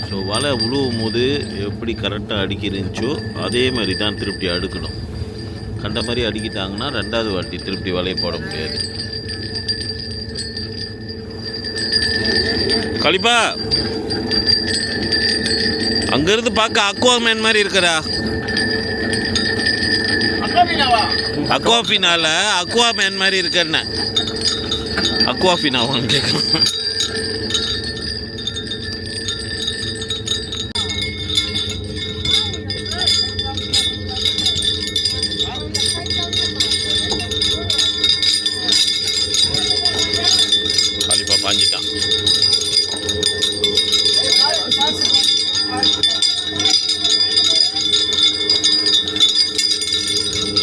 ஸோ வலை உழுவும் போது எப்படி கரெக்டாக அடிக்கிருந்துச்சோ அதே மாதிரி தான் திருப்பி அடுக்கணும். கண்ட மாதிரி அடிக்கிட்டாங்கன்னா 2வது வாட்டி திருப்பி வலையை போட முடியாது. கலிப்பா அங்கிருந்து பார்க்க அக்வாமேன் மாதிரி இருக்கிறா. அக்வாஃபினால அக்வா மேன் மாதிரி இருக்க என்ன அக்வாஃபினா வாங்க கேட்கலாம். காலிப்பா பாஞ்சிட்டான்.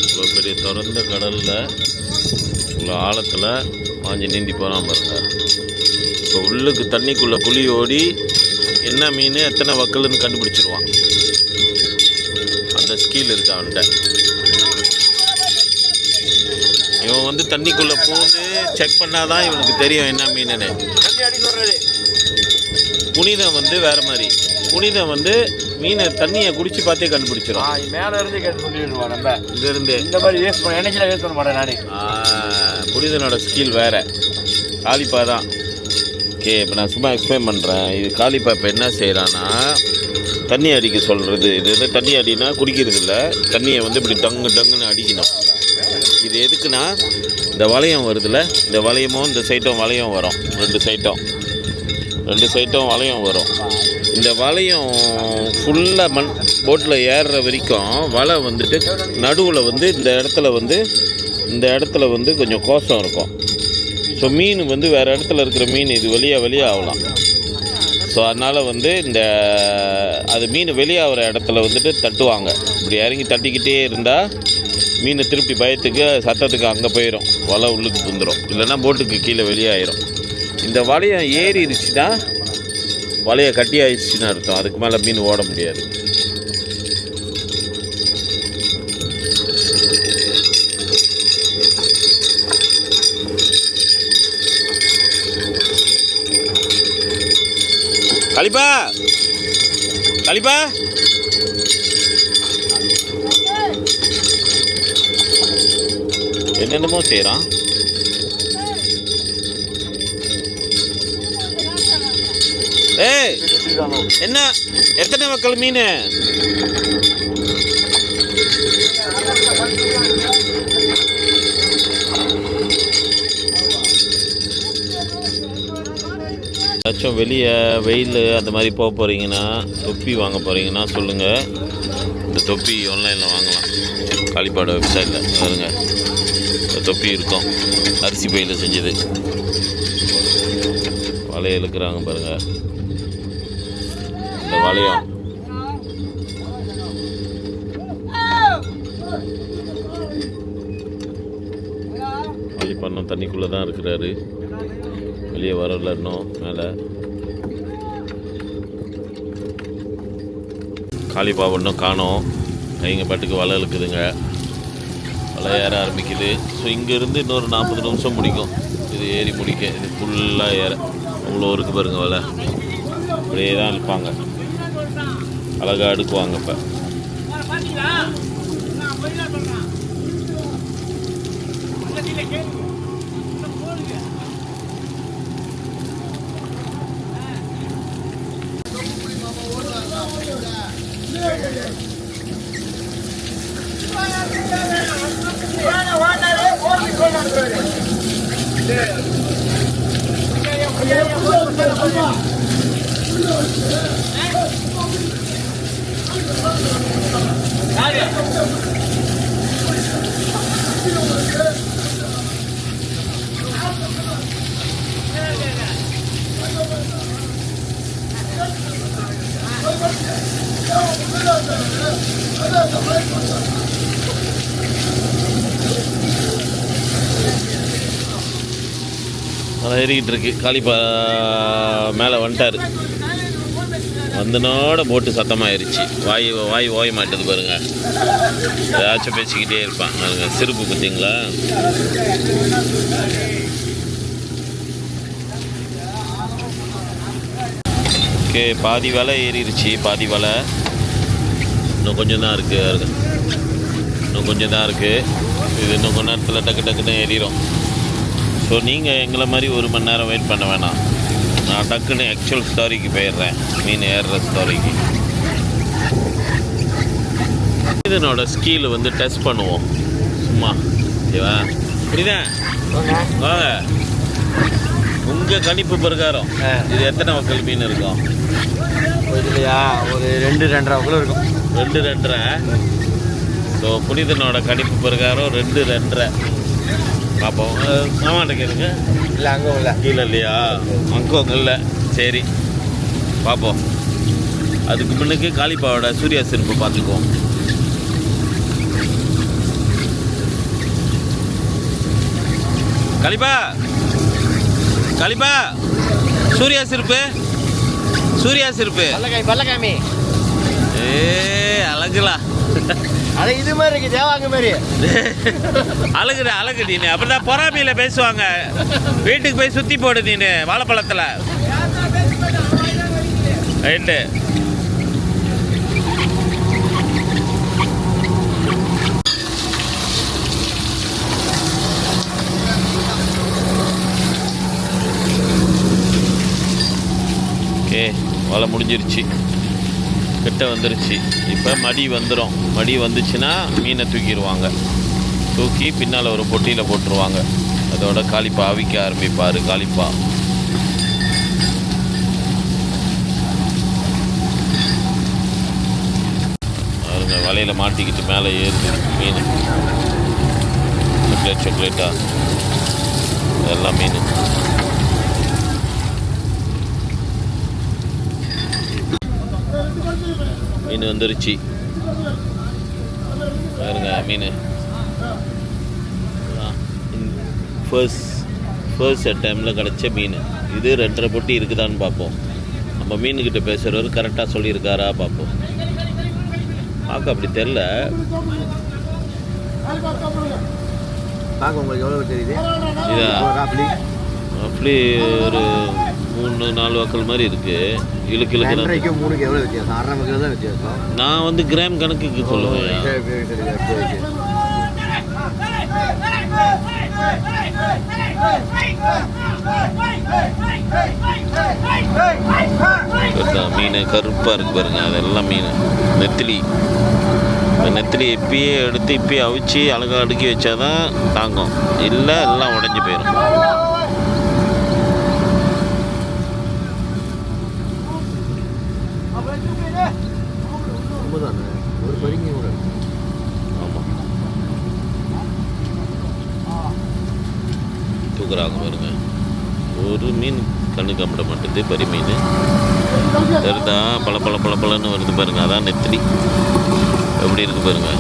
இவ்வளோ பெரிய திறந்த கடலில் இவ்வளோ ஆழத்தில் பாஞ்சு நீந்தி போகிறான் பாருங்க. இப்போ உள்ளுக்கு தண்ணிக்குள்ளே குழி ஓடி என்ன மீன் எத்தனை வக்கலுன்னு கண்டுபிடிச்சிருவான். அந்த ஸ்கில் இருக்கு அவன்கிட்ட. இவன் வந்து தண்ணிக்குள்ளே பூந்து செக் பண்ணாதான் இவனுக்கு தெரியும் என்ன மீனுன்னு. புனிதம் வந்து வேற மாதிரி. புனிதம் வந்து மீனை தண்ணியை குடிச்சு பார்த்தே கண்டுபிடிச்சிடும். மேலே இருந்து கேட்டு சொல்லிடுவான். நம்ம இருந்து இந்த மாதிரி வேஸ்ட் பண்ண எனக்குலாம் வேஸ்ட் பண்ண மாட்டேன் நானே. புனிதனோட ஸ்கில் வேற. காளிப்பா தான். ஓகே, இப்போ நான் சும்மா எக்ஸ்பிளைன் பண்ணுறேன். இது காளிப்பா இப்போ என்ன செய்கிறான்னா தண்ணி அடிக்க சொல்கிறது. இது வந்து தண்ணி அடினா குடிக்கிறது இல்லை, தண்ணியை வந்து இப்படி டங்குன்னு அடிக்கணும். இது எதுக்குன்னா இந்த வளையம் வருதுல்ல, இந்த வளையமும் இந்த சைட்டும் வளையம் வரும். ரெண்டு சைட்டும் வளையம் வரும். இந்த வளையம் ஃபுல்லாக போட்டில் ஏறுற வரைக்கும் வலை வந்துட்டு நடுவில் வந்து இந்த இடத்துல வந்து கொஞ்சம் கோசம் இருக்கும். ஸோ மீன் வந்து வேறு இடத்துல இருக்கிற மீன் இது வெளியே ஆகலாம். ஸோ அதனால் வந்து அது மீன் வெளியாகிற இடத்துல வந்துட்டு தட்டுவாங்க. இப்படி இறங்கி தட்டிக்கிட்டே இருந்தால் மீன் திருப்பி பயத்துக்கு சத்தத்துக்கு அங்கே போயிடும், வலை உள்ளுக்கு புந்துடும். இல்லைன்னா போட்டுக்கு கீழே வெளியாயிரும். இந்த வலையம் ஏறிடுச்சுன்னா வலையை கட்டி ஆயிடுச்சுன்னு அர்த்தம். அதுக்கு மேலே மீன் ஓட முடியாது. காளிப்பா என்னென்னமோ செய்கிறான். ஏய், என்ன எத்தனை மக்கள் மீன்? ஏதாச்சும் வெளியே வெயில் அந்த மாதிரி போக போகிறீங்கன்னா, தொப்பி வாங்க போகிறீங்கன்னா சொல்லுங்கள். இந்த தொப்பி ஆன்லைனில் வாங்கலாம். காளிப்பாட வெப்சைட்டில் பாருங்க, இந்த தொப்பி இருக்கும். அரிசி பையில் செஞ்சது. வலையை இழுக்கிறாங்க பாருங்கள். இந்த வளையம் காளிப்பா தண்ணிக்குள்ளே தான் இருக்கிறாரு, வெளியே வரல இன்னும். மேலே காளிப்பா ஒன்றும் காணோம். கைங்க பாட்டுக்கு வலை இழுக்குதுங்க, வலை ஏற ஆரம்பிக்குது. ஸோ இங்கேருந்து இன்னொரு 40 நிமிஷம் முடிக்கும் இது ஏறி முடிக்க. இது ஃபுல்லாக ஏற அவ்வளோ இருக்குது பாருங்க வலை. அப்படியே தான் இழுப்பாங்க, அழகாக அடுக்குவாங்க. இப்போ அதை ஏறிக்கிட்டு இருக்கு. காளிப்பா மேலே வந்துட்டார். வந்தனோட போட்டு சத்தமாயிருச்சு. வாய் ஓய மாட்டது பாருங்க. ஏதாச்சும் பேசிக்கிட்டே இருப்பான் பாருங்க. சிரிப்பு பார்த்தீங்களா? ஓகே, பாதி வலை ஏறிடுச்சு. பாதி வலை இன்னும் கொஞ்சம் தான் இருக்குது. இது இன்னும் கொஞ்ச நேரத்தில் டக்குன்னு ஏறிடும். ஸோ நீங்கள் எங்களை மாதிரி 1 மணி நேரம் வெயிட் பண்ண வேணாம். நான் டக்குன்னு ஆக்சுவல் ஸ்டோரிக்கு போயிடுறேன், மீன் ஏறுற ஸ்டோரிக்கு. இதனோட ஸ்கீல் வந்து டெஸ்ட் பண்ணுவோம் சும்மா. ஓகேவா? புரியுதா? வாங்க. உங்கள் கணிப்பு பிரகாரம் இது எத்தனை வக்கல் மீன் இருக்கும்? இதுலையா ஒரு 2-2.5 வக்கல் இருக்கும். 2-2.5. ஸோ புனிதனோட கணிப்பு பிரகாரம் 2-2.5 பார்ப்போம். மாமாட்ட கேளுங்க. இல்லை அங்கே இல்லை. கீழே இல்லையா? அங்கே இல்லை. சரி பார்ப்போம். அதுக்கு முன்னுக்கு காளிப்பாவோட சூர்யா சிறப்பு பார்த்துக்குவோம். காளிப்பா காளிப்பா சூர்யா சிறப்பு பல்லக்காமி அழகுலா. அது இது மாதிரி இருக்கு, தேவாங்க மாதிரி. அழகு நீனு. அப்படிதான் பொறாமையில் பேசுவாங்க. வீட்டுக்கு போய் சுற்றி போடு நீனு வாழைப்பழத்தில். ரைட்டு. ஓகே, வலை முடிஞ்சிருச்சு, கிட்ட வந்துருச்சு. இப்போ மடி வந்துடும். மடி வந்துச்சுன்னா மீனை தூக்கிடுவாங்க. தூக்கி பின்னால் ஒரு பொட்டியில் போட்டுருவாங்க. அதோட காளிப்பா அவிக்க ஆரம்பிப்பார். காளிப்பா பாருங்க, வலையில் மாட்டிக்கிட்டு மேலே ஏறுது மீன். சாக்லேட்டா அதெல்லாம் மீன். மீன் வந்துருச்சு பாருங்க. மீன் ஃபர்ஸ்ட் டைமில் கிடச்ச மீன் இது. 2.5 பொட்டி இருக்குதான்னு பார்ப்போம். நம்ம மீனுக்கிட்ட பேசுகிறவர் கரெக்டாக சொல்லியிருக்காரா பார்ப்போம். பார்க்க அப்படி தெரில. பார்க்க உங்களுக்கு எவ்வளோ தெரியுது? இதா அப்படி ஒரு 3-4 வக்கல் மாதிரி இருக்குது. இழுக்கு 3க்கு எவ்வளோ வித்தியாசம்? 1.5 வக்கல் தான் வித்தியாசம். நான் வந்து கிராம் கணக்குக்கு சொல்லுவேன். மீன் கருப்பாக இருக்கு பாருங்க. அதெல்லாம் மீன் நெத்திலி. நெத்திலி இப்பயே எடுத்து இப்பயே அவிச்சு அழகாக அடுக்கி வச்சாதான் தாங்கும். இல்லை எல்லாம் உடஞ்சி போயிடும். ஒரு பரிங்க கூட. ஆமாம், தூக்குறாங்க பாருங்க. ஒரு மீன் கண்ணு கம்பிட மாட்டேது. பரி மீன் வருதா பழன்னு வருது பாருங்க. அதான் நெத்திலி. எப்படி இருக்கு பாருங்க.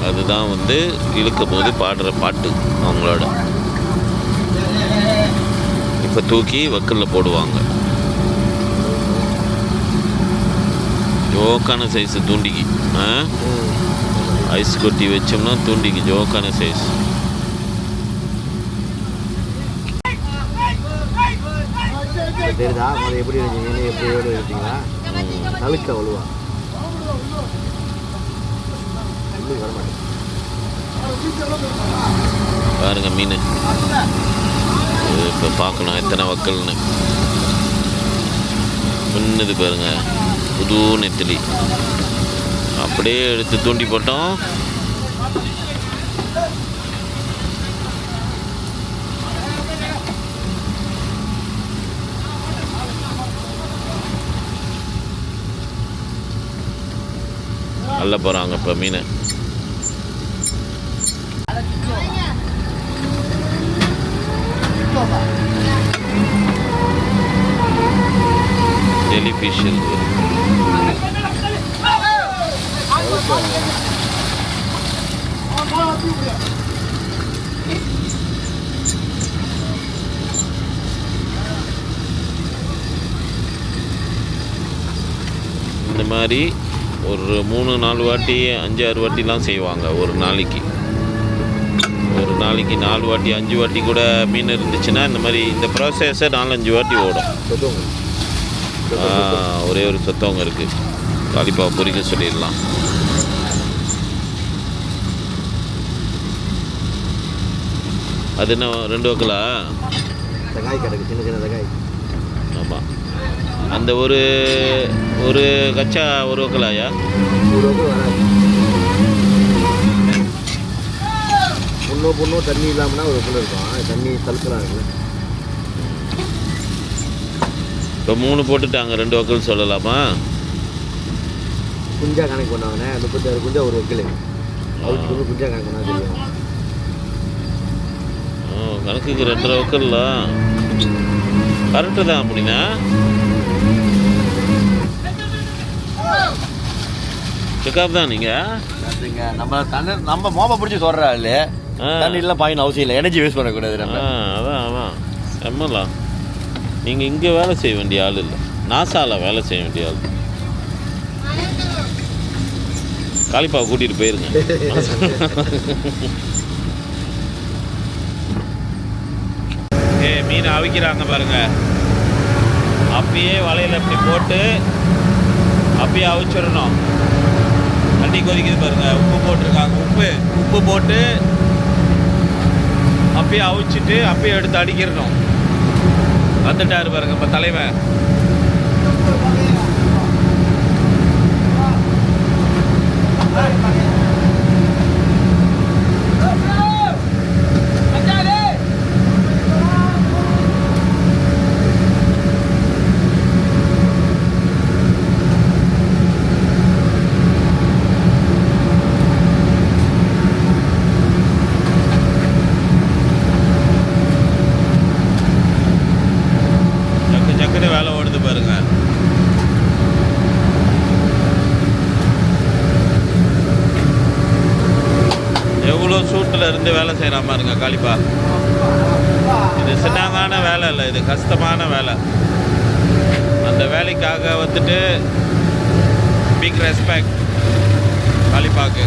அதுதான் வந்து இழுக்கும் போது பாடுற பாட்டு அவங்களோட. இப்போ தூக்கி வக்கலில் போடுவாங்க. ஜோக்கான சைஸு தூண்டிக்கு. ஐஸ் கொட்டி வச்சோம்னா தூண்டிக்கு ஜோக்கான சைஸ். தெரியுதா எப்படி இருக்கீங்க? எப்படி இருக்கீங்களா? தழுக்க வலுவா பாருங்க மீன். இப்போ பார்க்கணும் எத்தனை வக்கல்னு. மின்னுது பாருங்க. புது நெத்திலி. அப்படியே எடுத்து தூண்டி போட்டோம். அள்ள போகிறாங்க இப்போ மீனை. ஜெலிஃபிஷ் இருக்கு. இந்த மாதிரி ஒரு 3-4 வாட்டி 5-6 வாட்டிலாம் செய்வாங்க ஒரு நாளைக்கு. ஒரு நாளைக்கு 4 வாட்டி 5 வாட்டி கூட மீன் இருந்துச்சுன்னா இந்த மாதிரி இந்த ப்ராசஸை 4-5 வாட்டி ஓடும். ஒரே ஒரு சொத்தவங்க இருக்குது, காலிப்பாவை பொரிக்க சொல்லிடலாம். அது என்ன 2 வக்கலா? தகாய் கிடக்கு, சின்ன சின்ன தகாய். ஆமாம், அந்த ஒரு கச்சா 1 வக்கலாயா? 1 வக்கல் வராது. பொண்ணோ தண்ணி இல்லாமல்னா 1 வக்கல் இருக்கும். தண்ணி தழுக்கலாம் இருக்குல்ல. இப்போ 3 போட்டுட்டாங்க, 2 வக்கல் சொல்லலாமா? குஞ்சா கணக்கு பண்ணாங்கண்ணே, 36 குஞ்சா 1 வக்கல். அவுச்சு வந்து குஞ்சா கணக்கு பண்ணா தெரியும். கணக்குக்கு 2.5 வக்கல்ல கரெக்டு தான். அப்படின்னா பிக்கப் தான் நீங்கள் நம்ம மோபை பிடிச்சி சொல்கிறா இல்லை, தண்ணிலாம் பாயின்னு அவசியம் இல்லை, எனர்ஜி வேஸ்ட் பண்ணக்கூடாது நம்ம. அதான் எம்எல்லாம் நீங்கள் இங்கே வேலை செய்ய வேண்டிய ஆள் இல்லை, நாசாவில் வேலை செய்ய வேண்டிய ஆள். காளிப்பாவை கூட்டிகிட்டு போயிருங்க. மீன் அவிக்கிறாங்க பாருங்க, அப்பயே வலையில் இப்படி போட்டு அப்பயே அவிச்சிடணும். தண்ணி கொதிக்குது பாருங்க, உப்பு போட்டிருக்காங்க, உப்பு போட்டு அப்பயே அவிச்சிட்டு அப்பயே எடுத்து அடிக்கிறணும். வந்துட்டாரு பாருங்க இப்போ தலைவன். ஜக்குன்னு வேலை ஓடுது பாருங்க. எவ்வளோ சூட்டில் இருந்து வேலை செய்கிற பாருங்க காளிப்பா. இது சின்னங்கான வேலை இல்லை, இது கஷ்டமான வேலை. அந்த வேலைக்காக வந்துட்டு பிக் ரெஸ்பெக்ட் காளிப்பாக்கு.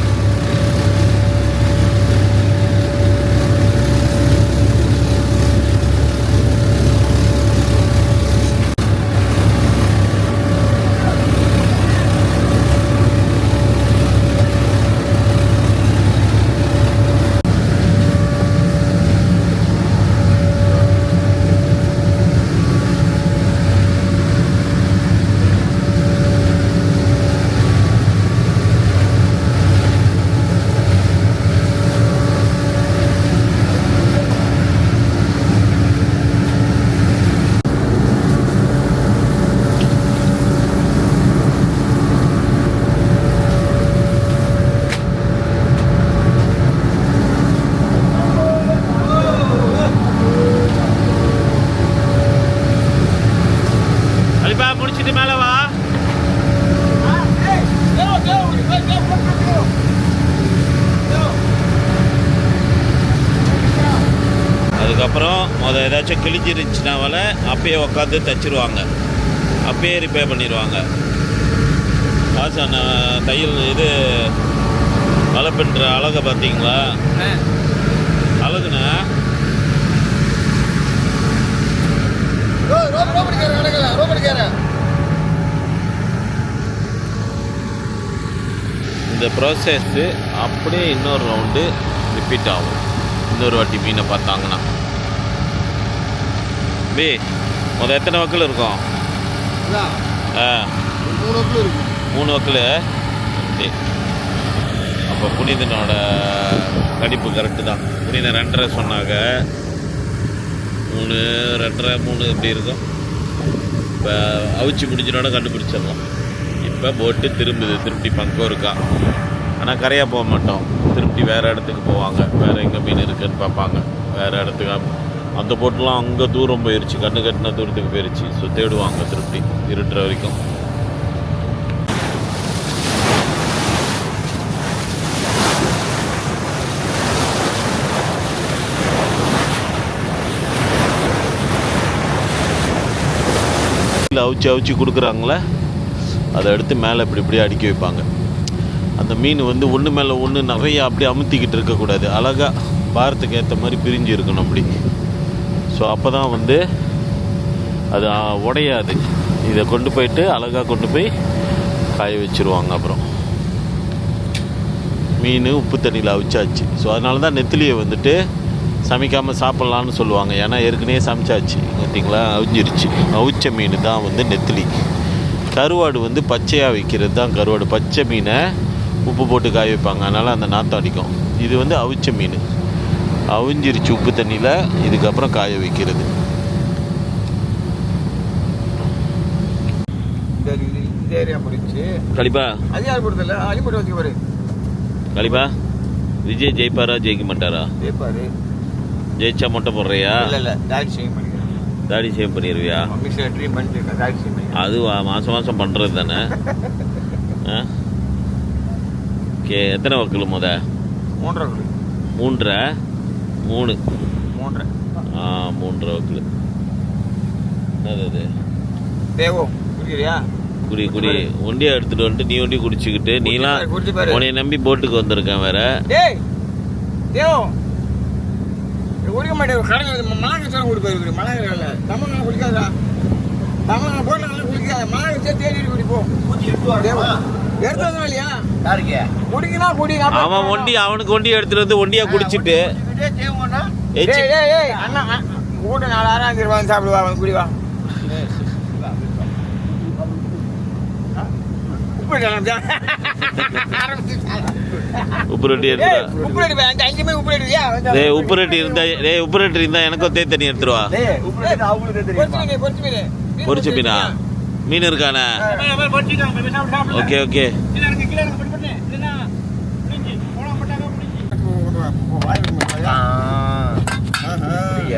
முடிச்சிட்டு மேலே வா. அதுக்கப்புறம் ஏதாச்சும் கிழிஞ்சிருந்துச்சுன்னா வலை அப்பயே உட்காந்து தைச்சிருவாங்க, அப்பயே ரிப்பேர் பண்ணிடுவாங்க. ஆசான தையல் இது வலை பின்னுற அழகை பார்த்தீங்களா? அழகுண்ணா. இந்த ப்ராசஸ்ஸு அப்படியே இன்னொரு ரவுண்டு ரிப்பீட் ஆகும், இன்னொரு வாட்டி மீனை பார்த்தாங்கன்னா. எத்தனை வக்கல் இருக்கும்? 3 வக்கல். அப்போ புனிதனோட கணிப்பு கரெக்டு தான். புனிதன் 2.5 சொன்னாங்க, 3, 2.5, 3 இப்படி இருக்கும். இப்போ அவிச்சு முடிஞ்சனோட கண்டுபிடிச்சிடலாம். இப்போ போட்டு திருப்பி பங்கம் இருக்கா. ஆனால் கரையாக போக மாட்டோம், திருப்பி வேறு இடத்துக்கு போவாங்க, வேறு எங்கே மீன் இருக்குதுன்னு பார்ப்பாங்க. வேறு இடத்துக்கு அந்த போட்டெலாம் அங்கே தூரம் போயிடுச்சு, கண்ணு கட்டின தூரத்துக்கு போயிடுச்சு. ஸோ தேடுவாங்க திருப்பி இருட்டுற வரைக்கும். அவிச்சு கொடுக்குறாங்களே, அதை எடுத்து மேலே இப்படி அடுக்கி வைப்பாங்க. அந்த மீன் வந்து ஒன்று மேலே ஒன்று நிறையா அப்படியே அமுத்திக்கிட்டு இருக்கக்கூடாது, அழகாக பாரத்துக்கு ஏற்ற மாதிரி பிரிஞ்சு இருக்கணும் அப்படி. ஸோ அப்போ தான் வந்து அது உடையாது. இதை கொண்டு போயிட்டு அழகாக கொண்டு போய் காய வச்சுருவாங்க. அப்புறம் மீன் உப்பு தண்ணியில் அவிச்சாச்சு. ஸோ அதனால தான் நெத்திலியை வந்துட்டு சமைக்காமல் சாப்பிட்லான்னு சொல்லுவாங்க. ஏன்னா ஏற்கனவே சமைச்சாச்சு பார்த்தீங்களா, அவிஞ்சிருச்சு. அவிச்ச மீன் தான் வந்து நெத்திலி. கருவாடு வந்து பச்சையாக வைக்கிறது தான் கருவாடு. பச்சை மீனை உப்பு போட்டு காய வைப்பாங்க, அதனால் அந்த நாற்றம் அடிக்கும். இது வந்து அவிச்ச மீன், அவிஞ்சிருச்சு உப்பு தண்ணியில், இதுக்கப்புறம் காய வைக்கிறது. இந்த ஏரியா பிடிச்சி கலிப்பா அது யார் கொடுத்தல அலிப்பட்டு வச்சு பாரு. கலிப்பா விஜய் ஜெயிப்பாரா ஜெயிக்க மாட்டாரா? ஜெயிப்பாரு. ஜெயிச்சா மொட்டை போடுறியா? இல்லை தாடி சேவ் பண்ணிக்கிறேன். தாடி சேவ் பண்ணிடுவியா? மிக்சியில் ட்ரீம் பண்ணிட்டு தாடி சேவ் பண்ணிக்கிறேன். அது மாதம் மாதம் பண்ணுறது தானே. ஓகே, எத்தனை வக்கல் 3.5 3.5 3 3.5 3.5 வக்கல். என்னது அது? தேவம் குடிக்கிறியா? குடி ஒண்டியா எடுத்துட்டு வந்துட்டு நீ ஒண்டி குடிச்சுக்கிட்டு நீலாம் குடிச்சு பாரு. உன்னை நம்பி போட்டுக்கு வந்திருக்கேன் வேற. டேய் தேவம் குடிக்க மாட்டேன். கடல் மழை சொல்ல குடிப்பாரு. மழை இல்லை தமிழ்நாடு குடிக்காதா? தமிழ்நாடு போட்டு குடிக்காத. மழை வச்சா தேடி குடிப்போம். எடுத்து வந்தோம் இல்லையா? யாருக்கு குடிக்கலாம் குடி. அவன் அவனுக்கு ஒண்டி எடுத்துட்டு வந்து ஒண்டியா குடிச்சிட்டு அண்ணா கூட 4,000 ரூபாய் சாப்பிடுவா. அவன் குடிவா. உப்பு ரொட்டி எடுத்துருவா. உப்பு ரெடி 5 மணி உப்பு ரெடியா? உப்பு ரொட்டி இருந்தா எனக்கும் தேய் தண்ணி எடுத்துருவா. பொரிச்ச மீனா? மீன் இருக்கானே. Okay okay.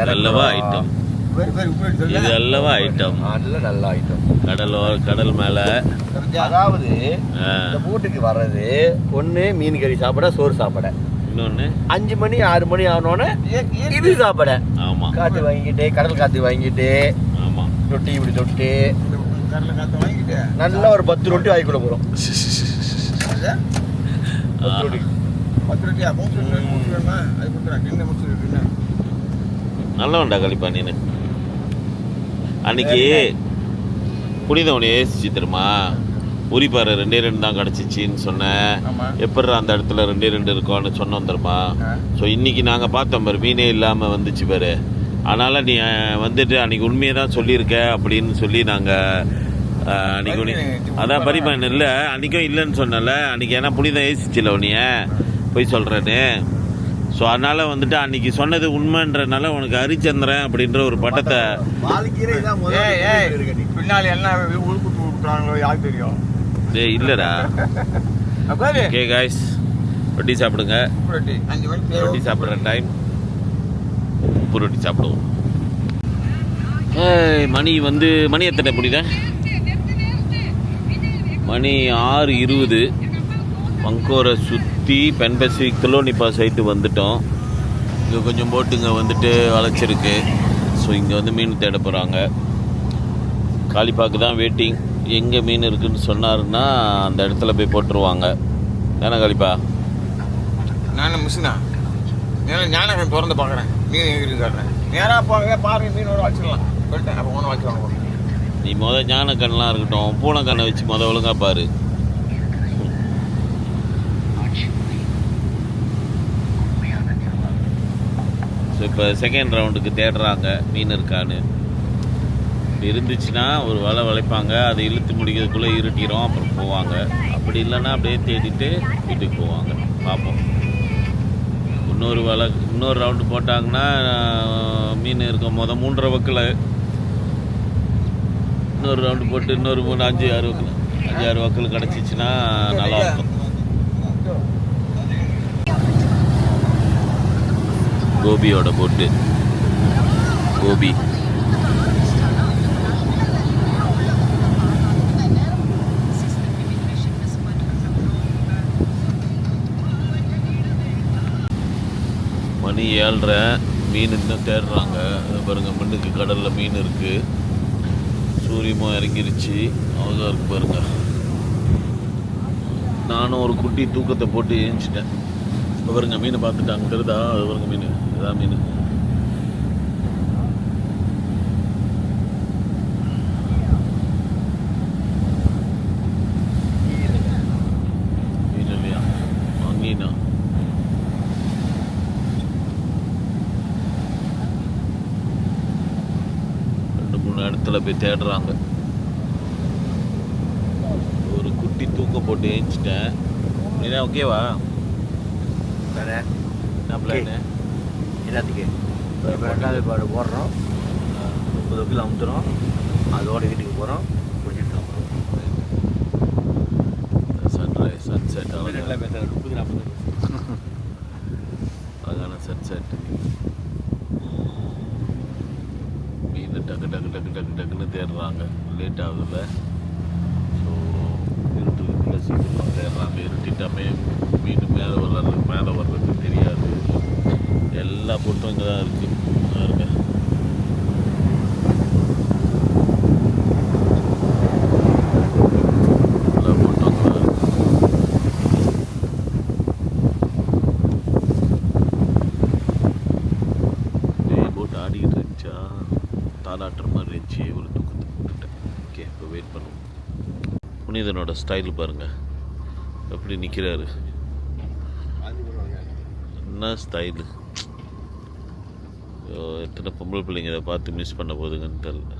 நல்லவா ஐட்டம் இது, அல்லவா ஐட்டம். நல்ல ஐட்டம். கடல் மேல. அதாவது இந்த வீட்டுக்கு வர்றது ஒண்ணு மீன் கறி சாப்பிட, சோறு சாப்பிட. இன்னொன்னு 5 மணி 6 மணி ஆனோன்னு இது சாப்பிட. ஆமா, காத்து வாங்கிட்டு, கடல் காத்து வாங்கிட்டு, ஆமா, ரொட்டி இப்படி தொட்டு கடலை காற்று வாங்கிட்டு நல்ல ஒரு 10 ரொட்டி வாங்கிக்கூட போறோம். 10 ரொட்டி 10 ரொட்டியா? 3 வேணுமா? அது கொடுத்துறேன். கிண்ண முடிச்சுருக்குண்ணா. நல்லவன்டா கலிப்பா நீனு. அன்னைக்கு புனிதவனை ஏசிச்சு தெரியுமா? உரிப்பாரு 2 தான் கிடச்சிச்சின்னு சொன்னேன். எப்படி அந்த இடத்துல 2 இருக்கோன்னு சொன்னோம் தெரியுமா? ஸோ இன்னைக்கு நாங்கள் பார்த்தோம் பாரு, மீனே இல்லாமல் வந்துச்சு பாரு. அதனால் நீ வந்துட்டு அன்றைக்கி உண்மையை தான் சொல்லியிருக்க அப்படின்னு சொல்லி நாங்கள் அன்றைக்கி அதான் பரிமாணம் இல்லை, அன்றைக்கும் இல்லைன்னு சொன்னல அன்றைக்கி. ஏன்னா புனிதம் ஏசிச்சில்ல உன்னைய போய் சொல்கிறேன்னு. ஸோ அதனால் வந்துட்டு அன்றைக்கி சொன்னது உண்மைன்றனால உனக்கு ஹரிச்சந்திரன் அப்படின்ற ஒரு பட்டத்தை பின்னாடி என்ன உழுப்பு கொடுக்குறாங்களோ யாருக்கு தெரியும்? இல்லைடா. ஓகே காய்ஸ், ரொட்டி சாப்பிடுங்க. ரொட்டி 5 மணி ரொட்டி சாப்பிட்ற டைம். உப்பு ரொட்டி சாப்பிடுவோம். மணி எத்தனை புரியுதா? மணி 6:20. வங்கோரை சுற்றி பென் பசிபிக் கிலோனிப்பா சைட்டு வந்துட்டோம். இங்கே கொஞ்சம் போட்டுங்க வந்துட்டு வளைச்சிருக்கு. ஸோ இங்கே வந்து மீன் தேட போகிறாங்க. காளிப்பாக்கு தான் வெயிட்டிங். எங்கே மீன் இருக்குதுன்னு சொன்னாருன்னா அந்த இடத்துல போய் போட்டுருவாங்க. தானே காளிப்பா? நானும் மிஸ்ஸுண்ணா ஞானகம் திறந்து பார்க்குறேன். மீன் எங்கே காட்டுறேன். நேராக போக பாருங்க, மீன் ஒரு வச்சுக்கலாம் சொல்லிட்டேன். அப்போ ஒன்று வச்சுருவாங்க. நீ ஞானக்கண்ணெலாம் இருக்கட்டும், பூனைக்கண்ணை வச்சு ஒழுங்காக பாரு. ஸோ இப்போ செகண்ட் ரவுண்டுக்கு தேடுறாங்க மீன் இருக்கான்னு. இருந்துச்சுன்னா ஒரு வளைப்பாங்க, அதை இழுத்து முடிக்கிறதுக்குள்ளே இருட்டிடும், அப்புறம் போவாங்க. அப்படி இல்லைன்னா அப்படியே தேடிட்டு வீட்டுக்கு போவாங்க. பார்ப்போம். இன்னொரு ரவுண்டு போட்டாங்கன்னா மீன் இருக்கும். 3.5 வக்கில் இன்னொரு ரவுண்டு போட்டு இன்னொரு 5-6 வக்கில் கிடச்சிச்சின்னா நல்லாயிருக்கும். கோபியோட போட்டு கோபி மணி 7:30. மீன் இன்னும் தேடுறாங்க. அதை பாருங்கள், மண்ணுக்கு கடலில் மீன் இருக்குது. சூரியமும் இறங்கிருச்சு. அவ்வளோதான் இருக்கு பாருங்க. நானும் ஒரு குட்டி தூக்கத்தை போட்டு ஏஞ்சிட்டேன். பாருங்க மீன் பார்த்துட்டாங்க தெரியுதா? அது பாருங்க மீன், இதான் மீன். மீன் இல்லையா? மீனா? ரெண்டு மூணு இடத்துல போய் தேடுறாங்க. ஒரு குட்டி தூக்கம் போட்டு ஏஞ்சிட்டேன். நீனா ஓகேவா? வேறு என்ன பிளானு? எல்லாத்துக்கு இப்போ 2வது பாடு போடுறோம், 30 கிலோ அமுத்துறோம், அதோட வீட்டுக்கு போகிறோம், குடிச்சிட்டு சாப்பிட்றோம். சன்ரைஸ் சன்செட் நல்லா பேசுகிறேன். 30-40 அதான சன்செட். மீன் டக்கு டக்கு டக்கு டக்கு டக்குன்னு தேடுறாங்க. லேட் ஆகுதுல்ல. ஸோ இருட்டுல சீக்கிரம் தேடுறாங்க. இருட்டிட்டாமே மீன் மேலே வர்றது தெரியாது. எல்லா பொட்டும் இங்கே தான் இருக்குது. பாருங்க, எல்லா பொட்டும் அங்கே தான் இருக்கு. போட் ஆடிக்கிட்டு இருந்துச்சா, தாளாட்டுற மாதிரி இருந்துச்சு. ஒரு தூக்கத்தை போட்டுட்டேன். ஓகே, இப்போ வெயிட் பண்ணுவோம். புனிதனோட ஸ்டைல் பாருங்க, எப்படி நிற்கிறாரு. என்ன ஸ்டைலு! எத்தனை பொம்பளை பிள்ளைங்க இதை பார்த்து மிஸ் பண்ண போகுதுங்கன்னு தெரியல.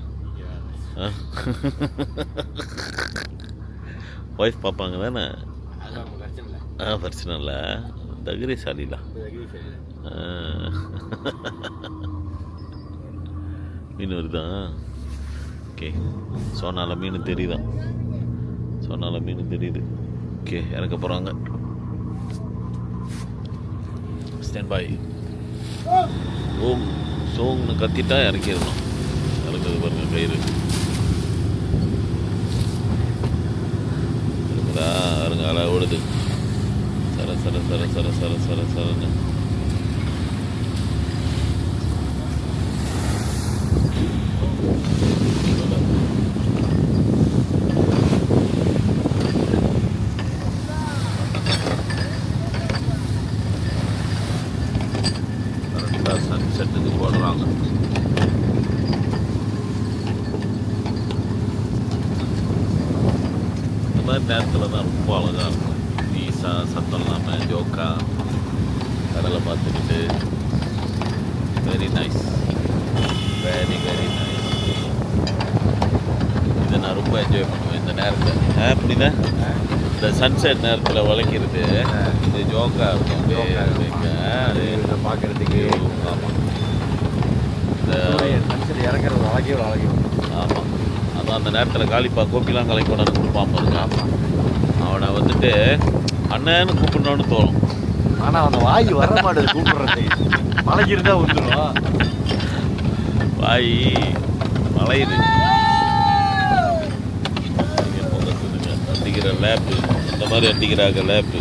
ஒய்ஃப் பார்ப்பாங்க தானே? பிரச்சனை இல்லை, தைரியசாலிலா. மீன் வருதான். ஓகே, சோனால மீன் தெரியுதான். சோனால மீன் தெரியுது. ஓகே, இறக்க போகிறாங்க. Stand by. ஓம் சோங்னு கத்திட்டா இறக்கிடணும். இறக்குது பாருங்க கயிறு. இருக்குதா? பாருங்க அலை ஓடுது. சர சர சர சர சர சர சரன்னு. சன்செட்டுக்கு போடுறாங்க. இந்த மாதிரி நேரத்தில் தான் ரொம்ப அழகாக இருக்கும். பீஸாக சத்தம் இல்லாமல் ஜோக்காக கடலை பார்த்துக்கிட்டு. Very nice, very very nice. இதை நான் ரொம்ப என்ஜாய் பண்ணுவேன் இந்த நேரத்தை. அப்படிதான் இந்த சன்செட் நேரத்தில் வளைக்கிறது இது ஜோக்காக இருக்கும். இதை பார்க்குறதுக்கு. ஆமாம், இந்த சன்செட் இறக்குறது அழகே ஒரு அழகே. ஆமாம், அதான் அந்த நேரத்தில் காளிப்பா கோப்பிலாம் கலை கொண்டாந்து கொடுப்பான் பாருங்க. அவனை வந்துட்டு அண்ணன்னு கூப்பிடணும்னு தோணும். ஆனால் அவனை வாய் வர மாட்டேது கூப்பிடுறது. மலைக்கிறதா வந்துடும். வாய் மலையுது. அடிக்கிற லேப்பு, இந்த மாதிரி அடிக்கிறாங்க லேப்பு.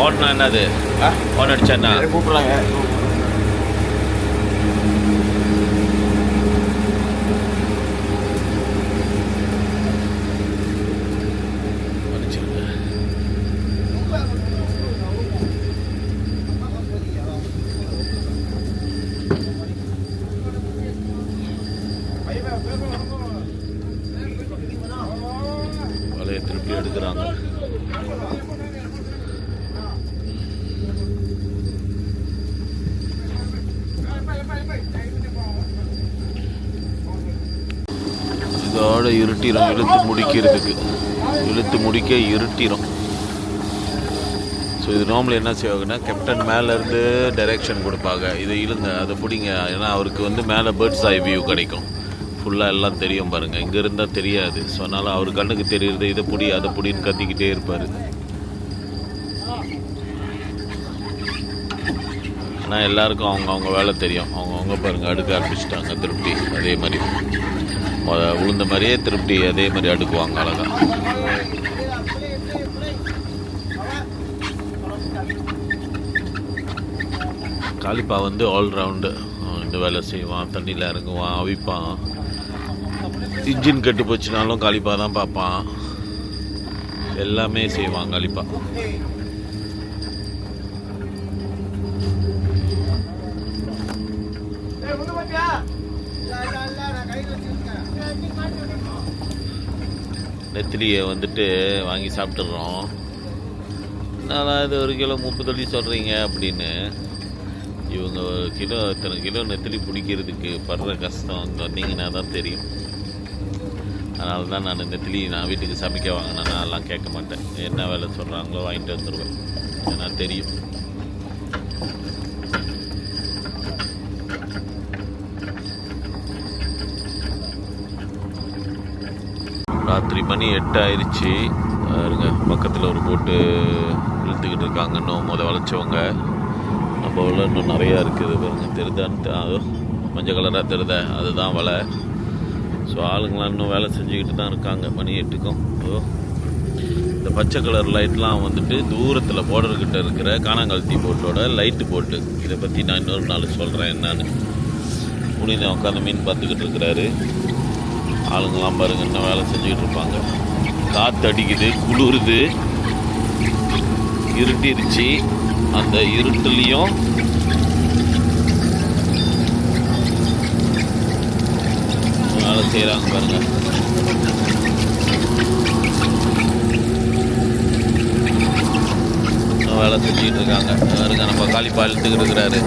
ஓடனா என்னது? ஓன் அடிச்சானா? கூப்பிடுறாங்க. வலையை திருப்பி எடுக்கிறாங்க. இதோட இருட்டிடும். இழுத்து முடிக்க இருட்டிடும். ஸோ இது நார்மலி என்ன செய்வாங்கன்னா, கேப்டன் மேலேருந்து டைரெக்ஷன் கொடுப்பாங்க. இதை இழுங்க, அதை பிடிங்க. ஏன்னா அவருக்கு வந்து மேலே பேர்ட்ஸ் ஐ வியூ கிடைக்கும். ஃபுல்லாக எல்லாம் தெரியும் பாருங்கள். இங்கே இருந்தால் தெரியாது. ஸோ அதனால் அவர் கண்ணுக்கு தெரியுறது இதை பிடி அதை பிடின்னு கத்திக்கிட்டே இருப்பார். ஆனால் எல்லாருக்கும் அவங்கவுங்க வேலை தெரியும். அவங்கவுங்க பாருங்கள் அடுக்க ஆரம்பிச்சிட்டாங்க. திருப்தி அதே மாதிரி உளுந்த மாதிரியே திருப்தி அதே மாதிரி அடுக்குவாங்க அழகாக. காளிப்பா வந்து ஆல்ரவுண்டு. இந்த வேலை செய்வான், தண்ணியில் இறங்குவான், அவிப்பான். இன்ஜின் கெட்டு போச்சுனாலும் காளிப்பா தான் பார்ப்பான். எல்லாமே செய்வான் காளிப்பா. நெத்திலியை வந்துட்டு வாங்கி சாப்பிட்டுறோம். நான் இது 1 கிலோ 30 அடி சொல்கிறீங்க அப்படின்னு. இவங்க கிலோ இத்தனை கிலோ நெத்திலி பிடிக்கிறதுக்கு படுற கஷ்டம் அங்கே வந்தீங்கன்னா தான் தெரியும். அதனால தான் நான் நெத்திலி நான் வீட்டுக்கு சமைக்க வாங்கினேன்னா எல்லாம் கேட்க மாட்டேன். என்ன வேலை சொல்கிறாங்களோ வாங்கிட்டு வந்துடுவேன். ஏன்னா தெரியும். ராத்திரி மணி 8 ஆயிடுச்சு. இருங்க, பக்கத்தில் ஒரு போட்டு இழுத்துக்கிட்டு இருக்காங்க. இன்னும் வளைச்சவங்க நம்ம உள்ள இன்னும் நிறையா இருக்குது பாருங்க. தெரிதான்ட்டு அதோ மஞ்சள் கலராக தெரித அதுதான் வலை. ஸோ ஆளுங்களாம் இன்னும் வேலை செஞ்சுக்கிட்டு தான் இருக்காங்க. மணி 8க்கும். இந்த பச்சை கலர் லைட்லாம் வந்துட்டு தூரத்தில் போர்டர்கிட்ட இருக்கிற காணாங்கழுத்தி போட்டோட லைட்டு போட்டு. இதை பற்றி நான் இன்னொரு நாள் சொல்கிறேன் என்னன்னு. புனித உட்காந்து மீன் பார்த்துக்கிட்டு இருக்கிறாரு. ஆளுங்கெல்லாம் பாருங்க இன்னும் வேலை செஞ்சுக்கிட்டு இருப்பாங்க. காற்று அடிக்குது, குளிருது, இருட்டிருச்சு. அந்த இருட்டுலேயும் வேலை செய்கிறாங்க பாருங்க. வேலை செஞ்சுக்கிட்டு இருக்காங்க பாருங்க. நம்ம காளிப்பா இழுத்துக்கிட்டு இருக்கிறாரு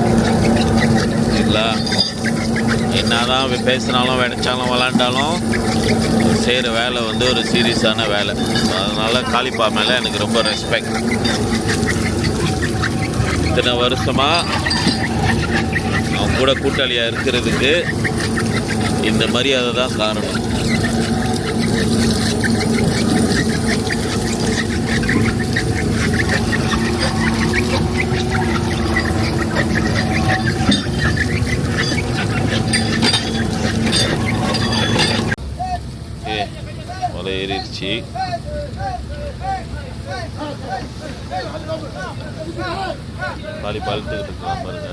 சரிங்களா. என்னதான் பேசினாலும் விளைச்சாலும் விளாண்டாலும் செய்கிற வேலை வந்து ஒரு சீரியஸான வேலை. அதனால் காளிப்பா மேலே எனக்கு ரொம்ப ரெஸ்பெக்ட். இத்தனை வருஷமாக அவன் கூட கூட்டாளியாக இருக்கிறதுக்கு இந்த மரியாதை தான் காரணம். மலை ஏறிடுச்சு. காளிப்பா இழுத்துக்கிட்டு இருக்கலாம் பாருங்க.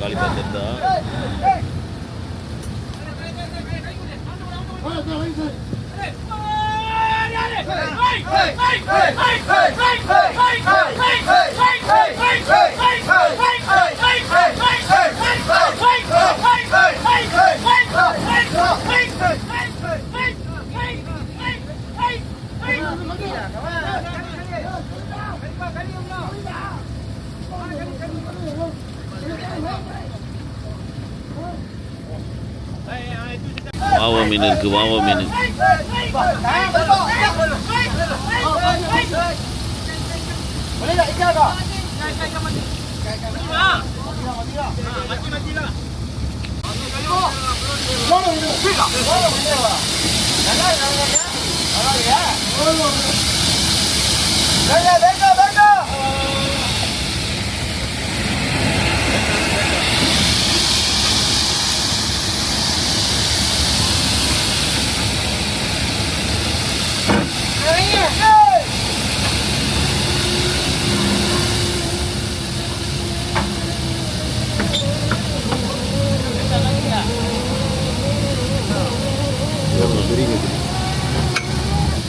காளிப்பா தெரிந்தா வாவா மீன் இருக்கு. வாவா மீன்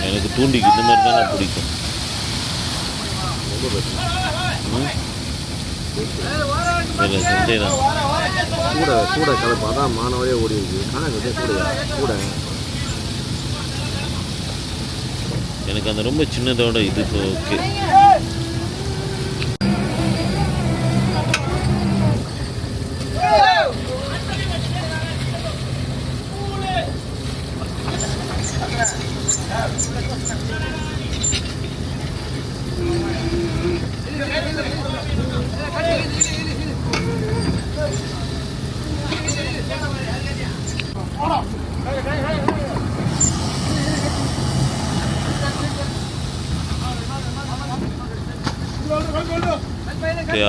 எனக்கு தூண்டிக்கு இந்த மாதிரி தானே பிடிக்கும். கூட கூட கலப்பு அதான் மாணவரே ஓடி இருக்கு. காணாங்க கூட எனக்கு அந்த ரொம்ப சின்னதோட இது ஓகே.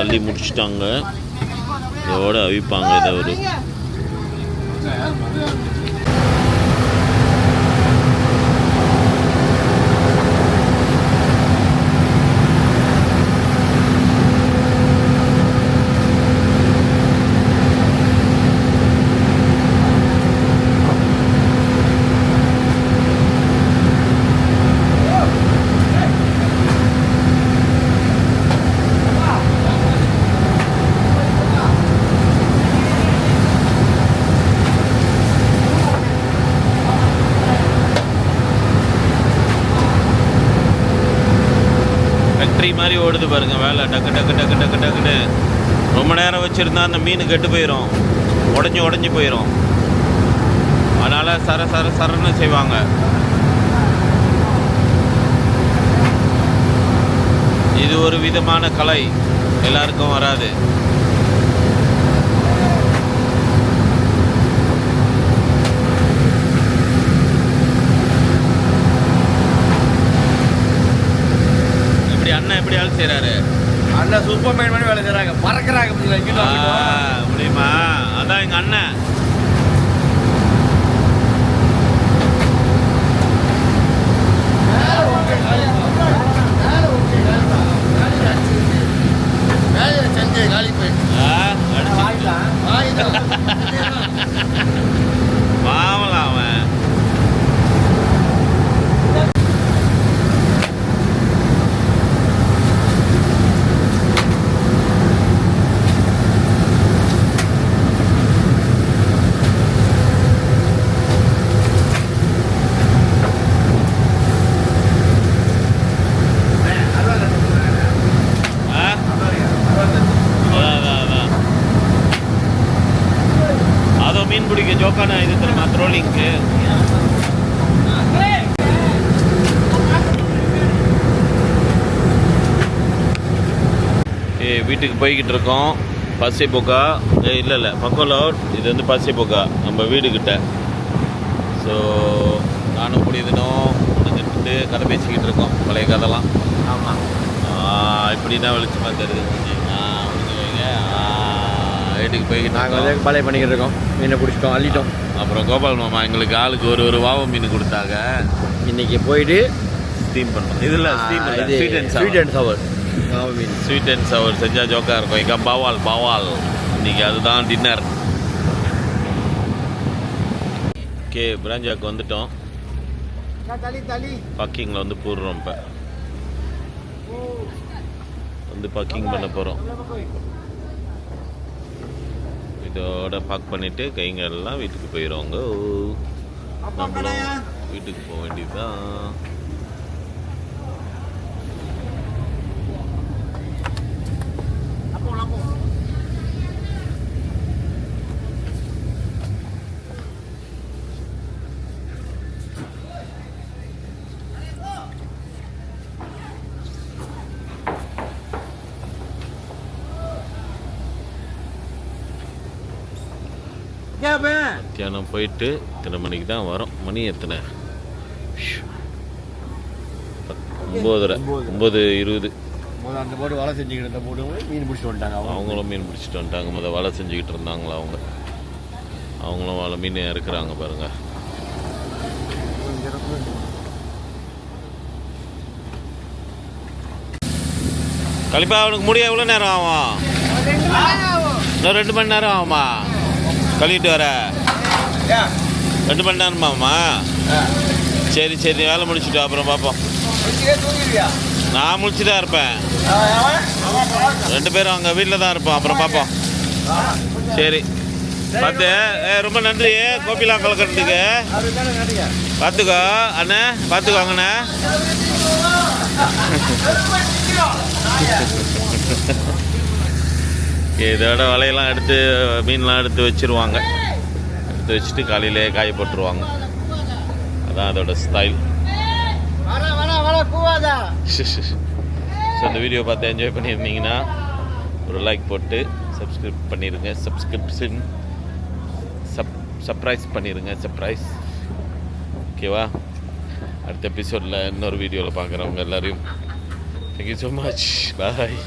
அள்ளி முடிச்சிட்டாங்க. இதோட அவிப்பாங்க. இதை ஒரு ஃபேக்ட்ரி மாதிரி ஓடுது பாருங்க வேலை. டக்கு டக்கு டக்கு டக்கு டக்குன்னு. ரொம்ப நேரம் வச்சுருந்தா அந்த மீன் கெட்டு போயிடும், உடஞ்சி போயிடும். அதனால் சரன்னு செய்வாங்க. இது ஒரு விதமான கலை, எல்லாருக்கும் வராது. அண்ணன் எப்படி வேலை செய்கிறாரு? அண்ணன் சூப்பர்மேன் மாதிரி வேலை செய்கிறாங்க, பறக்கிறாங்க. முடியுமா? அதான் எங்கள் அண்ணன். வாங்கலாம் அவன். மீன் பிடிக்க ஜோக்கான இது தெரியுமா? ட்ரோலிங்க்கு வீட்டுக்கு போய்கிட்டு இருக்கோம். பசிபோக்கா இல்லை பக்கோலோட். இது வந்து பசிபோக்கா நம்ம வீடுக்கிட்ட. ஸோ நானும் புரியுதுனும் நின்றுட்டு கதை பேசிக்கிட்டு இருக்கோம், பழைய கதைலாம். ஆமாம், இப்படி தான் வெளிச்சமாக தெரியுது. வீட்டுக்கு போய்கிட்டு நாங்கள் வந்து பழைய பண்ணிக்கிட்டு இருக்கோம். மீனை பிடிச்சிட்டோம், அள்ளிட்டோம். அப்புறம் கோபால் மாமா எங்களுக்கு ஆளுக்கு ஒரு வாவ மீன் கொடுத்தாங்க. இன்னைக்கு போயிட்டு ஸ்டீம் பண்ணுறோம். இதில் ஸ்வீட் அண்ட் சவர் மீன் ஸ்வீட் அண்ட் சவர் செஞ்சால் ஜோக்காக இருக்கும். இங்கே பாவால் இன்னைக்கு அதுதான் டின்னர். ஓகே, பிராஞ்சாக்கு வந்துட்டோம். பக்கிங்கில் வந்து போடுறோம். இப்போ வந்து பக்கிங் பண்ண போகிறோம். இதோட பாக் பண்ணிவிட்டு கைங்கெல்லாம் வீட்டுக்கு போயிடுவாங்க. நம்மளும் வீட்டுக்கு போக வேண்டியதுதான். மத்தியானம் போயிட்டு இத்தனை மணிக்கு தான் வரோம். மணி எத்தனை? 9:20. அந்த போட்டு வலை செஞ்சுக்கிட்டு இருந்த போட்டு மீன் பிடிச்சிட்டு வந்துட்டாங்க. அவங்களும் மீன் பிடிச்சிட்டு வந்துட்டாங்க. வலை செஞ்சுக்கிட்டு இருந்தாங்களா அவங்களும் வலை மீன் இருக்கிறாங்க பாருங்க. கண்டிப்பா அவனுக்கு முடிய எவ்வளோ நேரம் ஆகும்? இன்னும் 2 மணி நேரம் ஆகுமா கழுவிட்டு வர? 2 மணி நேரமாம்மா? சரி வேலை முடிச்சுட்டு அப்புறம் பார்ப்போம். நான் முடிச்சு தான் இருப்பேன். 2 பேரும் அங்கே வீட்டில் தான் இருப்போம். அப்புறம் பார்ப்போம். சரி பார்த்து. ரொம்ப நன்றி கோபிலா கலக்கிறதுக்கு. பார்த்துக்கோ அண்ணே, பார்த்துக்கோங்கண்ணே. இதோட வலையெல்லாம் எடுத்து மீன்லாம் எடுத்து வச்சுருவாங்க. எடுத்து வச்சுட்டு காலையிலே காய போட்டுருவாங்க. அதான் அதோட ஸ்டைல். ஸோ இந்த வீடியோ பார்த்து என்ஜாய் பண்ணியிருந்தீங்கன்னா ஒரு லைக் போட்டு சப்ஸ்கிரைப் பண்ணிடுங்க. சர்ப்ரைஸ் பண்ணிடுங்க. ஓகேவா? அடுத்த எபிசோடில் இன்னொரு வீடியோவில் பார்க்குறவங்க எல்லோரையும் தேங்க்யூ ஸோ மச். பாய்.